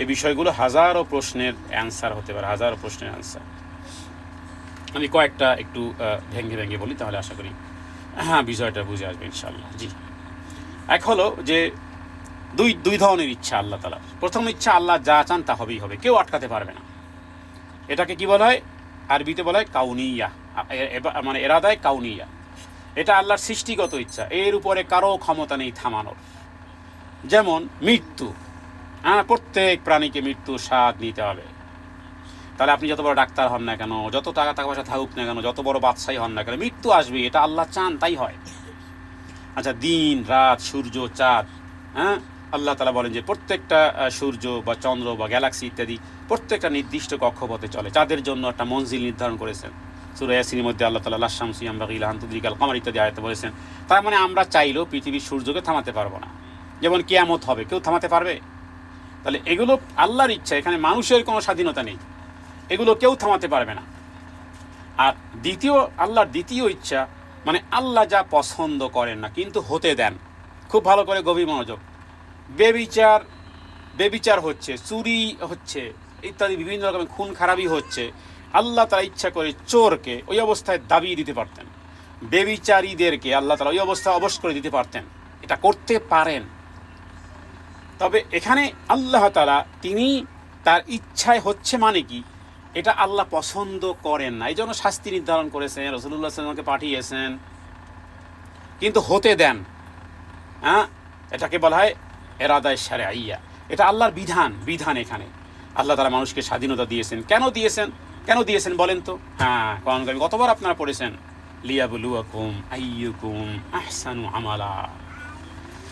এই বিষয়গুলো হাজারো প্রশ্নের অ্যান্সার হতে পারে, হাজারো প্রশ্নের অ্যান্সার। আমি কয়েকটা একটু ভেঙে বলি, তাহলে আশা করি বিষয়টা বুঝে আসবে ইনশাআল্লাহ। জি, এক হলো যে দুই ধরনের ইচ্ছা আল্লাহ তাআলার। প্রথম ইচ্ছা, আল্লাহ যা চান তা হবেই হবে, কেউ আটকাতে পারবে না। এটাকে কি বলা হয়? আরবিতে বলা হয় কাউনিয়া, মানে এরাদায় কাউনিয়া। এটা আল্লাহর সৃষ্টিগত ইচ্ছা, এর উপরে কারো ক্ষমতা নেই থামানোর। যেমন মৃত্যু, প্রত্যেক প্রাণীকে মৃত্যুর স্বাদ নিতে হবে। তাহলে আপনি যত বড় ডাক্তার হন না কেন, যত টাকা পয়সা থাকুক না কেন, যত বড় বাদশাহী হন না কেন, মৃত্যু আসবে, এটা আল্লাহ চান তাই হয়। আচ্ছা, দিন রাত, সূর্য চাঁদ, আল্লাহ তাআলা বলেন যে প্রত্যেকটা সূর্য বা চন্দ্র বা গ্যালাক্সি ইত্যাদি প্রত্যেকটা নির্দিষ্ট কক্ষপথে চলে, চাঁদের জন্য একটা মঞ্জিল নির্ধারণ করেছেন। সূরা ইয়াসিনের মধ্যে আল্লাহ তাআলা লা শামসু ইয়ানবাগি লাহা আন তুদরিকাল কমার ইত্যাদি আয়াতে বলেছেন। তার মানে আমরা চাইলেও পৃথিবীর সূর্যকে থামাতে পারবো না, যেমন কিয়ামত হবে, কেউ থামাতে পারবে? তাহলে এগুলো আল্লাহর ইচ্ছা, এখানে মানুষের কোনো স্বাধীনতা নেই, এগুলো কেউ থামাতে পারবে না। আর আল্লাহর দ্বিতীয় ইচ্ছা, মানে আল্লাহ যা পছন্দ করেন না কিন্তু হতে দেন। খুব ভালো করে গভীর মনোযোগ। বেবিচার হচ্ছে, চুরি হচ্ছে ইত্যাদি বিভিন্ন রকমের খুন খারাপি হচ্ছে, আল্লাহ তাআলা ইচ্ছা করে চোরকে ওই অবস্থায় দাবিয়ে দিতে পারতেন, বেবিচারীদেরকে আল্লাহ তাআলা ওই অবস্থায় অবশ করে দিতে পারতেন, এটা করতে পারেন। তবে এখানে আল্লাহ তাআলা তিনি তার ইচ্ছায় হচ্ছে মানে কি, এটা আল্লাহ পছন্দ করেন না, এই জন্য শাস্তি নির্ধারণ করেছেন, রাসূলুল্লাহ সাল্লাল্লাহু আলাইহি ওয়াসাল্লামকে পাঠিয়েছেন, কিন্তু হতে দেন। এটাকে বলা হয় এরাদায়ে শারঈয়া, এটা আল্লাহর বিধান। এখানে আল্লাহ তাআলা মানুষকে স্বাধীনতা দিয়েছেন। কেন দিয়েছেন বলেন তো? কোরআন কারীম কতবার আপনারা পড়েছেন, লিয়াবলুয়াকুম আইয়ুকুম আহসানু আমালা,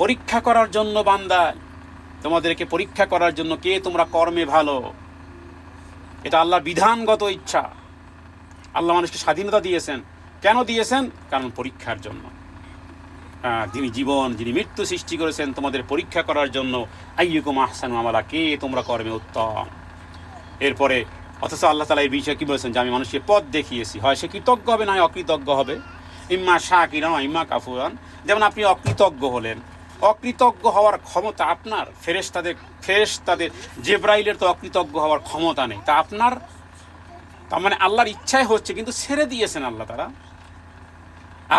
পরীক্ষা করার জন্য বান্দা, তোমাদেরকে পরীক্ষা করার জন্য কে তোমরা কর্মে ভালো। এটা আল্লাহর বিধানগত ইচ্ছা। আল্লাহ মানুষকে স্বাধীনতা দিয়েছেন। কেন দিয়েছেন? কারণ পরীক্ষার জন্য। যিনি মৃত্যু সৃষ্টি করেছেন তোমাদের পরীক্ষা করার জন্য। আইয়ুকুম আহসানু আমালা, কে তোমরা কর্মে উত্তম। এরপরে অথচ আল্লাহ তাআলা এই বিষয়ে কি বলেছেন, যে আমি মানুষকে পথ দেখিয়েছি, হয় সে কৃতজ্ঞ হবে না হয় অকৃতজ্ঞ হবে, ইম্মা শাকিরান ইম্মা কাফুরান। যেমন আপনি অকৃতজ্ঞ হলেন, অকৃতজ্ঞ হওয়ার ক্ষমতা আপনার, ফেরেশতাদের জিবরাইলের তো অকৃতজ্ঞ হওয়ার ক্ষমতা নেই, তা আপনার? তার মানে আল্লাহর ইচ্ছায় হচ্ছে কিন্তু ছেড়ে দিয়েছেন আল্লাহ তারা।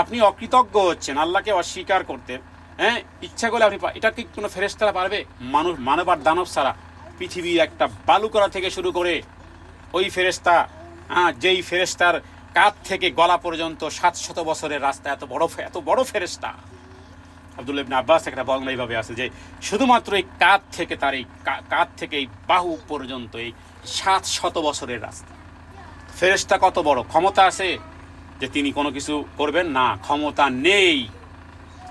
আপনি অকৃতজ্ঞ হচ্ছেন আল্লাহকে অস্বীকার করতে। হ্যাঁ, ইচ্ছা করলে আপনি, এটা কি কোনো ফেরেশতারা পারবে? মানব আর দানব ছাড়া পৃথিবীর একটা বালুকরা থেকে শুরু করে ওই ফেরেশতা, যেই ফেরেশতার কাঁধ থেকে গলা পর্যন্ত 700 বছরের রাস্তা, এত বড় ফেরেশতা। আব্দুল্লাহ ইবনে আব্বাস একটা বর্ণনা এইভাবে আছে যে শুধুমাত্র এই কাঁধ থেকে তার এই কাঁধ থেকে এই বাহু পর্যন্ত এই 700 বছরের রাস্তা। ফেরেশতা কত বড়, ক্ষমতা আছে যে তিনি কোনো কিছু করবেন না? ক্ষমতা নেই।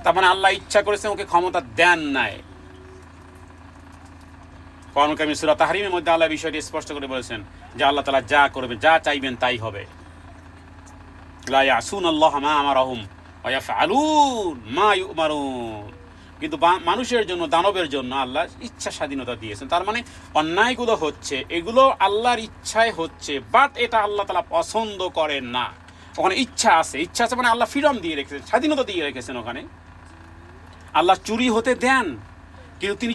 তার মানে আল্লাহ ইচ্ছা করেছেন, ওকে ক্ষমতা দেন নাই। কোরআন কারীম সূরা তাহরিমের মধ্যে আল্লাহ বিষয়টি স্পষ্ট করে বলেছেন যে আল্লাহ তাআলা যা করবেন, যা চাইবেন তাই হবে। লা ইয়াসুনাল্লাহা মা আমারাহুম ওয়া ইয়াফআলুন মা ইউমারুন। কিন্তু মানুষের জন্য, দানবের জন্য আল্লাহ ইচ্ছা স্বাধীনতা দিয়েছেন। তার মানে অন্যায়গুলো হচ্ছে, এগুলো আল্লাহর ইচ্ছায় হচ্ছে, বাট এটা আল্লাহ তাআলা পছন্দ করেন না। ওখানে ইচ্ছা আছে মানে আল্লাহ ফ্রিডম দিয়ে রেখেছেন, স্বাধীনতা দিয়ে রেখেছেন। ওখানে আল্লাহ চুরি হতে দেন, কিন্তু তিনি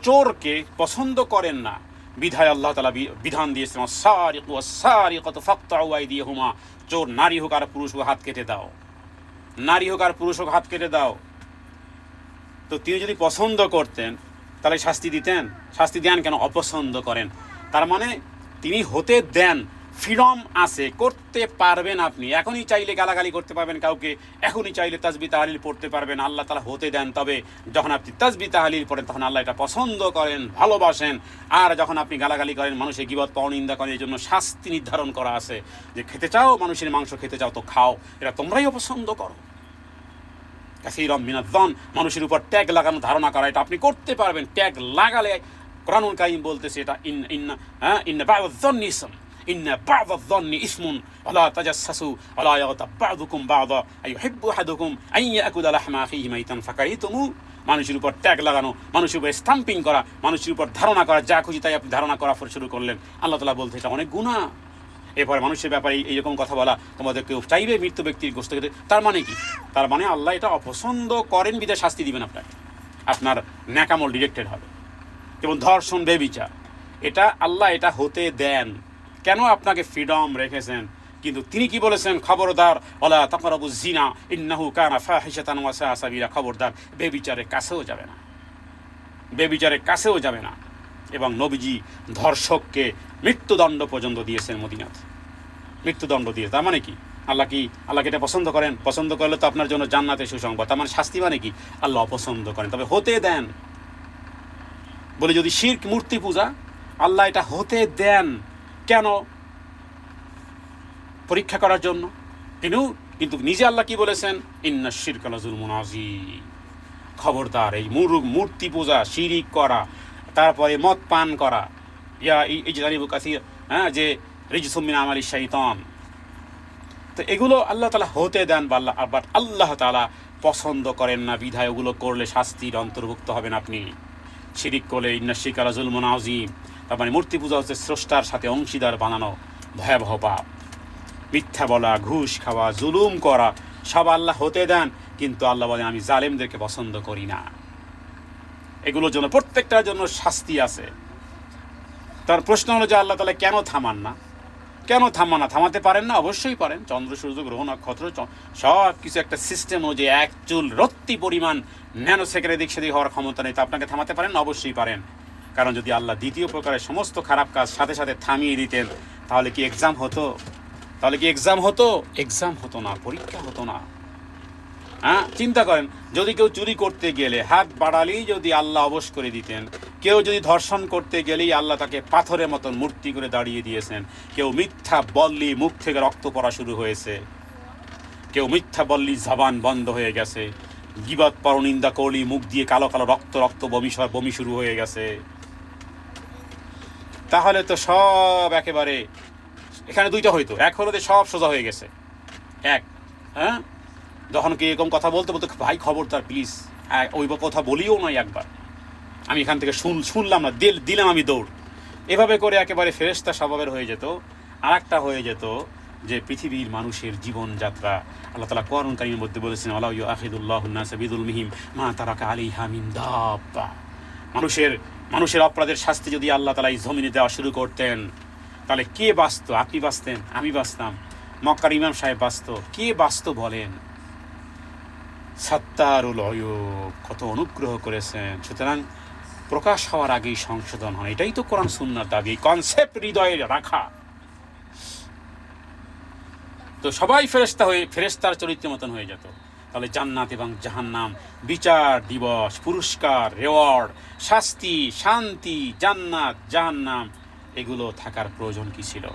চোরকে পছন্দ করেন না। বিধায় আল্লাহ তাআলা বিধান দিয়েছেন, আস-সারিকু ওয়াস-সারিকাতু ফাকতাউ আইদিয়াহুমা। চোর নারী হোক আর পুরুষ হোক, হাত কেটে দাও। নারী হোক আর পুরুষ হোক, হাত কেটে দাও। তো তিনি যদি পছন্দ করতেন তাহলে শাস্তি দিতেন? শাস্তি দেন কেন? অপছন্দ করেন। তার মানে তিনি হতে দেন, ফ্রিডম আছে, করতে পারবেন। আপনি এখনই চাইলে গালাগালি করতে পারবেন কাউকে, এখনই চাইলে তাসবিহ তাহলিল পড়তে পারবেন। আল্লাহ তাআলা হতে দেন। তবে যখন আপনি তাসবিহ তাহলিল পড়েন তখন আল্লাহ এটা পছন্দ করেন, ভালোবাসেন। আর যখন আপনি গালাগালি করেন, মানুষের গীবত পরনিন্দা করেন, এই জন্য শাস্তি নির্ধারণ করা আছে যে খেতে চাও মানুষের মাংস, খেতে চাও তো খাও, এটা তোমরাই অপছন্দ করো। কাসীরাম মিনায-যন, মানুষের উপর ট্যাগ লাগানো, ধারণা করা, এটা আপনি করতে পারবেন। ট্যাগ লাগালে কোরআনুল কারীম বলতেছে এটা ইন্না বা'দায-যন্নি ইসম, ইন্না বা'দায-যন্নি ইসমুন ওয়ালা তাজাসসু ওয়ালা ইয়াগতাব বা'দুকুম বা'দা আইয়ুহিব্বু আহাদুকুম আন ইয়াকুলা লাহমা আখিহি মাইতান ফাকারিতুমু। মানুষের উপর ট্যাগ লাগানো, মানুষের উপর স্টাম্পিং করা, মানুষের উপর ধারণা করা, যা খুশি তাই আপনি ধারণা করা শুরু করলেন। আল্লাহ তাআলা বলতে এটা অনেক গুনাহ। এরপরে মানুষের ব্যাপারে এইরকম কথা বলা, তোমাদের কেউ চাইবে মৃত্যু ব্যক্তির গোশত খেতে, তার মানে কি? তার মানে আল্লাহ এটা অপছন্দ করেন, বিধায় শাস্তি দিবেন আপনাকে, আপনার ন্যাকামল ডিরেক্টেড হবে। যেমন ধর্ষণ, বেবিচার, এটা আল্লাহ এটা হতে দেন কেন? আপনাকে ফ্রিডম রেখেছেন। কিন্তু তিনি কি বলেছেন? খবরদার, ওয়ালা তাকরাবুজ জিনা ইন্নাহু কানা ফাহিশাতান ওয়া সাআ সাবিলা। খবরদার, বেবিচারের কাছেও যাবে না, বেবিচারের কাছেও যাবে না। এবং নবীজি ধর্ষককে মৃত্যুদণ্ড পর্যন্ত দিয়েছেন মদিনাতে, মৃত্যুদণ্ড দিয়ে। তার মানে কি? আল্লাহকে এটা পছন্দ করেন? পছন্দ করলে তো আপনার জন্য জান্নাতে সুসংবাদ। তার মানে শাস্তি মানে কি? আল্লাহ অপছন্দ করেন, তবে হতে দেন। বলে যদি শিরক, মূর্তি পূজা, আল্লাহ এটা হতে দেন কেন? পরীক্ষা করার জন্য। কিন্তু নিজে আল্লাহ কি বলেছেন? ইন্নাশ শিরকা লাযুলমুন আযীম। খবরদার, এই মূর্তি পূজা, শিরিক করা, তারপরে মদ পান করা, ইজতানিবু কাসীর, যে রিজসুম মিন আমালিশ শাইতান, তো এগুলো আল্লাহ তাআলা হতে দেন, বাট আল্লাহ তাআলা পছন্দ করেন না। বিধায় ওগুলো করলে শাস্তির অন্তর্ভুক্ত হবেন আপনি। শিরিক করলে ইন্নাশ শিরকা লাযুলমুন আযীম। তার মানে মূর্তি পূজা হচ্ছে স্রষ্টার সাথে অংশীদার বানানো, ভয়াবহ পাপ। মিথ্যা বলা, ঘুষ খাওয়া, জুলুম করা, সব আল্লাহ হতে দেন, কিন্তু আল্লাহ বলেন আমি জালেমদেরকে পছন্দ করি না। এগুলোর জন্য, প্রত্যেকটার জন্য শাস্তি আছে। তার প্রশ্ন হলো যে আল্লাহ তাআলা কেন থামান না? কেন থামান না? থামাতে পারেন না? অবশ্যই পারেন। চন্দ্র, সূর্য, গ্রহ, নক্ষত্র সব কিছু একটা সিস্টেম অনুযায়ী, এক চুল রত্তি পরিমাণ ন্যানো সেকেন্ডের এদিক সেদিক হওয়ার ক্ষমতা নেই। তা আপনাকে থামাতে পারেন না? অবশ্যই পারেন। কারণ যদি আল্লাহ দ্বিতীয় প্রকারের সমস্ত খারাপ কাজ সাথে সাথে থামিয়ে দিতেন, তাহলে কি এক্সাম হতো? এক্সাম হতো না, পরীক্ষা হতো না। চিন্তা করেন, যদি কেউ চুরি করতে গেলে হাত বাড়ালেই যদি আল্লাহ অবশ করে দিতেন, কেউ যদি ধর্ষণ করতে গেলেই আল্লাহ তাকে পাথরের মতন মূর্তি করে দাঁড়িয়ে দিয়েছেন, কেউ মিথ্যা বললি মুখ থেকে রক্ত পড়া শুরু হয়েছে, কেউ মিথ্যা বললি জবান বন্ধ হয়ে গেছে, গীবত পরনিন্দা করলি মুখ দিয়ে কালো কালো রক্ত বমি শুরু হয়ে গেছে, তাহলে তো সব একেবারে, এখানে দুইটা হইতো। এক হলো যে সব সোজা হয়ে গেছে, যখন কি এরকম কথা বলতে ভাই খবরদার প্লিজ, ওই কথা বলিও নয়, একবার আমি এখান থেকে শুনলাম না, দিলাম আমি দৌড়। এভাবে করে একেবারে ফেরেশতা স্বভাবের হয়ে যেত। আর একটা হয়ে যেত যে পৃথিবীর মানুষের জীবনযাত্রা আল্লাহ তাআলা কোরআন কারীমের মধ্যে বলেছেন, আলা ইউআখিদুল্লাহুন নাসা বিযুলমিহিম মা তারাকা আলাইহা মিন দাব্বা। মানুষের অপরাধের শাস্তি যদি আল্লাহ তাআলা এই জমিনে দেওয়া শুরু করতেন, তাহলে কে বাঁচত? আপনি বাঁচতেন, আমি বাঁচতাম, মক্কার ইমাম সাহেব বাঁচত, কে বাঁচত বলেন? সাত্তারুল অয়ুব, কত অনুগ্রহ করেছেন। সুতরাং প্রকাশ হওয়ার আগেই সংশোধন হন, এটাই তো কোরআন সুন্নাহর দাবি, এই কনসেপ্ট হৃদয়ে রাখা। তো সবাই ফেরেশতার চরিত্রের মতন হয়ে যেত, তাহলে জান্নাত এবং জাহান্নাম, বিচার দিবস, পুরস্কার, রেওয়ার্ড, শাস্তি, শান্তি, জান্নাত, জাহান্নাম, এগুলো থাকার প্রয়োজন কি ছিল?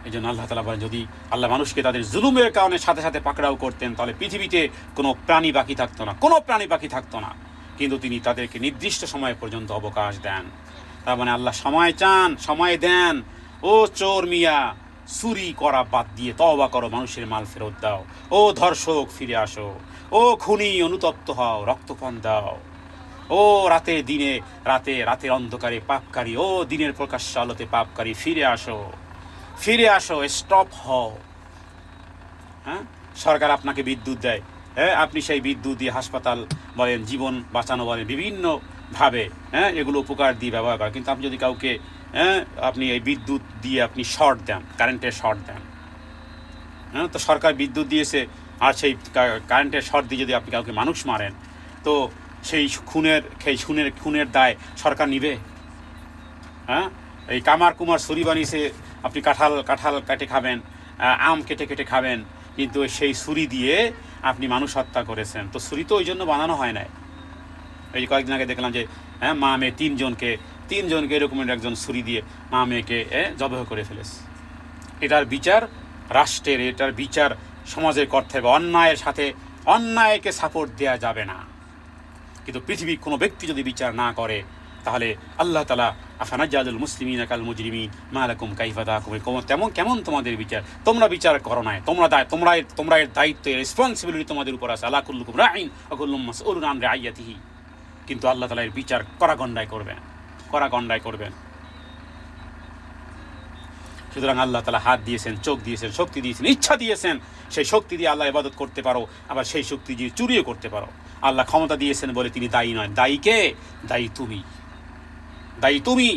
এই জন্য আল্লাহ তাআলা বলেন, যদি আল্লাহ মানুষকে তাদের জুলুমের কারণে সাথে সাথে পাকড়াও করতেন, তাহলে পৃথিবীতে কোনো প্রাণী বাকি থাকতো না, কোনো প্রাণী বাকি থাকতো না। কিন্তু তিনি তাদেরকে নির্দিষ্ট সময় পর্যন্ত অবকাশ দেন। তার মানে আল্লাহ সময় চান, সময় দেন। ও চোর মিয়া, চুরি করা বাদ দিয়ে তওবা করো, মানুষের মাল ফেরত দাও। ও ধর্ষক, ফিরে আসো। ও খুনি, অনুতপ্ত হও, রক্তপান দাও। ও রাতের অন্ধকারে পাপকারী, ও দিনের প্রকাশ্য আলোতে পাপকারী, ফিরে আসো, স্টপ হও। হ্যাঁ, সরকার আপনাকে বিদ্যুৎ দেয়, হ্যাঁ, আপনি সেই বিদ্যুৎ দিয়ে হাসপাতাল বলেন, জীবন বাঁচানো বলেন, বিভিন্নভাবে এগুলো উপকার দিয়ে ব্যবহার করেন। কিন্তু আপনি যদি কাউকে আপনি এই বিদ্যুৎ দিয়ে আপনি শর্ট দেন, কারেন্টের শর্ট দেন, তো সরকার বিদ্যুৎ দিয়েছে, আর সেই কারেন্টের শর্ট দিয়ে যদি আপনি কাউকে মানুষ মারেন, তো সেই খুনের দায় সরকার নিবে? হ্যাঁ, এই কামার কুমার ছুরি বানিয়েছে, আপনি কাঁঠাল কেটে খাবেন, আম কেটে খাবেন, কিন্তু সেই ছুরি দিয়ে আপনি মানুষ হত্যা করেছেন। তো ছুরি তো ওই জন্য বানানো হয় না। এই যে কয়েকদিন আগে দেখলাম যে মা মেয়ে তিনজনকে এরকমের একজন ছুরি দিয়ে মা মেয়েকে জবাই করে ফেলেছে। এটার বিচার রাষ্ট্রের, এটার বিচার সমাজের করতে হবে। অন্যায়ের সাথে অন্যায়কে সাপোর্ট দেওয়া যাবে না। কিন্তু পৃথিবীর কোনো ব্যক্তি যদি বিচার না করে, তাহলে আল্লাহ তাআলা আফানাজ্জালুল মুসলিমিনা কাল মুজরিমিন মা লাকুম কাইফা তাহকুমুন, কেমন তোমাদের বিচার? তোমরা বিচার করো না, তোমরা এর দায়িত্ব, রেসপন্সিবিলিটি তোমাদের উপর আছে। আলা কুল্লুকুম রাইন ওয়া কুল্লুম মাসউলুন আন রাইয়াতিহি। কিন্তু আল্লাহ তাআলা এর বিচার কড়াগন্ডায় করবেন। সুতরাং আল্লাহ তাআলা হাত দিয়েছেন, চোখ দিয়েছেন, শক্তি দিয়েছেন, ইচ্ছা দিয়েছেন। সেই শক্তি দিয়ে আল্লাহ ইবাদত করতে পারো, আবার সেই শক্তি দিয়ে চুরিও করতে পারো। আল্লাহ ক্ষমতা দিয়েছেন বলে তিনি দায়ী নয়। দায়ী কে? দায়ী তুমি।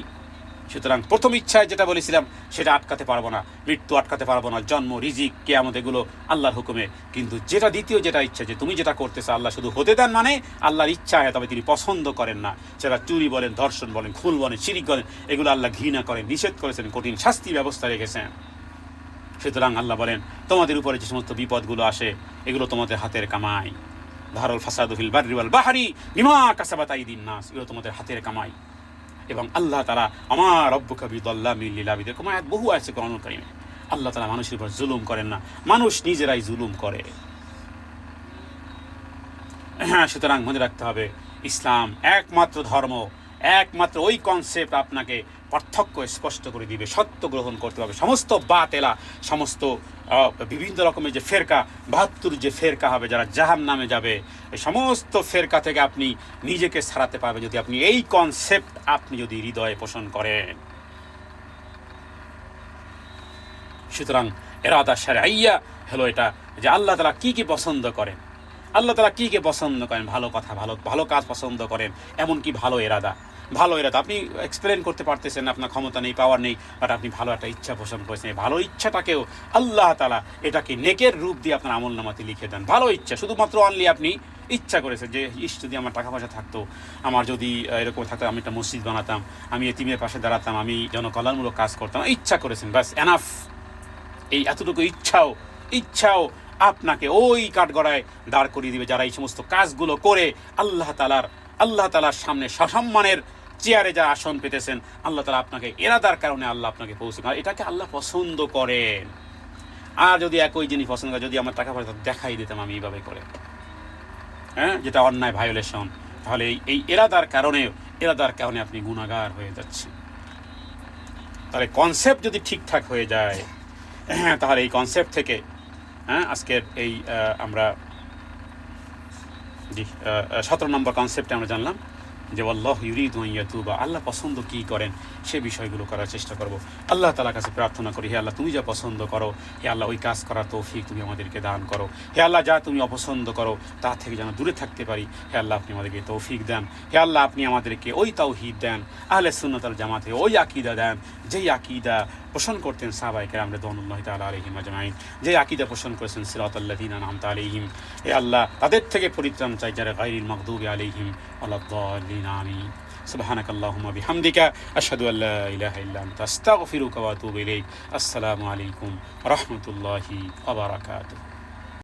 সুতরাং প্রথম ইচ্ছায় যেটা বলেছিলাম সেটা আটকাতে পারবো না, মৃত্যু আটকাতে পারবো না, জন্ম, রিজিক, কিয়ামত, এগুলো আল্লাহর হুকুমে। কিন্তু দ্বিতীয় যেটা ইচ্ছা, যে তুমি যেটা করতেছো আল্লাহ শুধু হতে দেন, মানে আল্লাহর ইচ্ছা হয়, তবে তিনি পছন্দ করেন না। সেটা চুরি বলেন, ধর্ষণ বলেন, খুন বলেন, শিরিক বলেন, এগুলো আল্লাহ ঘৃণা করেন, নিষেধ করেছেন, কঠিন শাস্তি ব্যবস্থা রেখেছেন। সুতরাং আল্লাহ বলেন, তোমাদের উপরে যে সমস্ত বিপদগুলো আসে, এগুলো তোমাদের হাতের কামাই। যাহারাল ফাসাদু ফিল বাররি ওয়াল বাহরি বিমা কাসাবাত আইদিন নাস, এগুলো তোমাদের হাতের কামাই। এবং আল্লাহ তাআলা আমার রব্বুকা বিযাল্লামিল লিল আবিদ, এরকম আয়াত বহু আছে কোরআনুল কারীমে। আল্লাহ তাআলা মানুষের উপর জুলুম করেন না, মানুষ নিজেরাই জুলুম করে। হ্যাঁ, সুতরাং মনে রাখতে হবে, ইসলাম একমাত্র ধর্ম, একমাত্র ওই কনসেপ্ট আপনাকে পার্থক্য স্পষ্ট করে দিবে। সত্য গ্রহণ করতে হবে। সমস্ত বাতেলা, সমস্ত বিভিন্ন রকমের যে ফেরকা, ৭২ যে ফেরকা হবে, যারা জাহান্নামে যাবে, এই সমস্ত ফেরকা থেকে আপনি নিজেকে ছাড়াতে পারবেন যদি আপনি এই কনসেপ্ট আপনি যদি হৃদয়ে পোষণ করেন। সুতরাং ইরাদা শারঈয়া হলো এটা, যে আল্লাহ তাআলা কি পছন্দ করেন। আল্লাহ তাআলা কি পছন্দ করেন? ভালো কথা, ভালো কাজ পছন্দ করেন, এমনকি ভালো এরাদা। আপনি এক্সপ্লেন করতে পারতেছেন, আপনার ক্ষমতা নেই, পাওয়ার নেই, বাট আপনি ভালো একটা ইচ্ছা পোষণ করেছেন। ভালো ইচ্ছাটাকেও আল্লাহ তাআলা এটাকে নেকের রূপ দিয়ে আপনার আমলনামাতে লিখে দেন। ভালো ইচ্ছা, শুধুমাত্র অনলি আপনি ইচ্ছা করেছেন যে যদি আমার টাকা পয়সা থাকতো, আমার যদি এরকম থাকতো, আমি একটা মসজিদ বানাতাম, আমি এতিমের পাশে দাঁড়াতাম, আমি জনকল্যাণমূলক কাজ করতাম, ইচ্ছা করেছেন, ব্যাস এনাফ। এই এতটুকু ইচ্ছাও আপনাকে ওই কাঠগড়ায় দাঁড় করিয়ে দিবে, যারা এই সমস্ত কাজগুলো করে আল্লাহ তাআলার সামনে সসম্মানের চেয়ারে যারা আসন পেতেছেন, আল্লাহ তাআলা আপনাকে ইরাদার কারণে আল্লাহ আপনাকে পৌঁছে, আর এটাকে আল্লাহ পছন্দ করেন। আর যদি একই জিনিস পছন্দ করে, যদি আমার টাকা পয়সা দেখাই দিতাম আমি এইভাবে করে, যেটা অন্যায়, ভায়োলেশন, তাহলে এই ইরাদার কারণে আপনি গুনাহগার হয়ে যাচ্ছেন। তাহলে কনসেপ্ট যদি ঠিকঠাক হয়ে যায়, তাহলে এই কনসেপ্ট থেকে আজকের এই আমরা 17 নম্বর কনসেপ্টে আমরা জানলাম যে আল্লাহু ইউরিদু আন ইয়াতুবা, আল্লাহ পছন্দ কী করেন সে বিষয়গুলো করার চেষ্টা করব। আল্লাহ তাআলার কাছে প্রার্থনা করি, হে আল্লাহ তুমি যা পছন্দ করো, হে আল্লাহ ওই কাজ করার তৌফিক তুমি আমাদেরকে দান করো। হে আল্লাহ যা তুমি অপছন্দ করো তা থেকে যেন দূরে থাকতে পারি, হে আল্লাহ আপনি আমাদেরকে তৌফিক দেন। হে আল্লাহ আপনি আমাদেরকে ওই তাওহীদ দেন, আহলে সুন্নাত ওয়াল জামাতে ওই আকীদা দেন যেই আকীদা পোষণ করতেন সাহাবায়ে কেরাম রিদওয়ানুল্লাহি তাআলা আলাইহিম আজমাইন, যে আকীদা পোষণ করেছেন সিরাতাল্লাযীনা আনআমতা আলাইহিম। হে আল্লাহ তাদের থেকে পরিত্রাণ চাই যারা গায়রিল মাগদুবি আলাইহিম ওয়ালাদ-দাল্লিন। আমিন। সুবহানাকাল্লাহুম্মা বিহামদিকা আশহাদু আল্লা ইলাহা ইল্লা আনতা আস্তাগফিরুকা ওয়া আতুবু ইলাইক। আসসালামু আলাইকুম ওয়া রাহমাতুল্লাহি ওয়া বারাকাতুহু।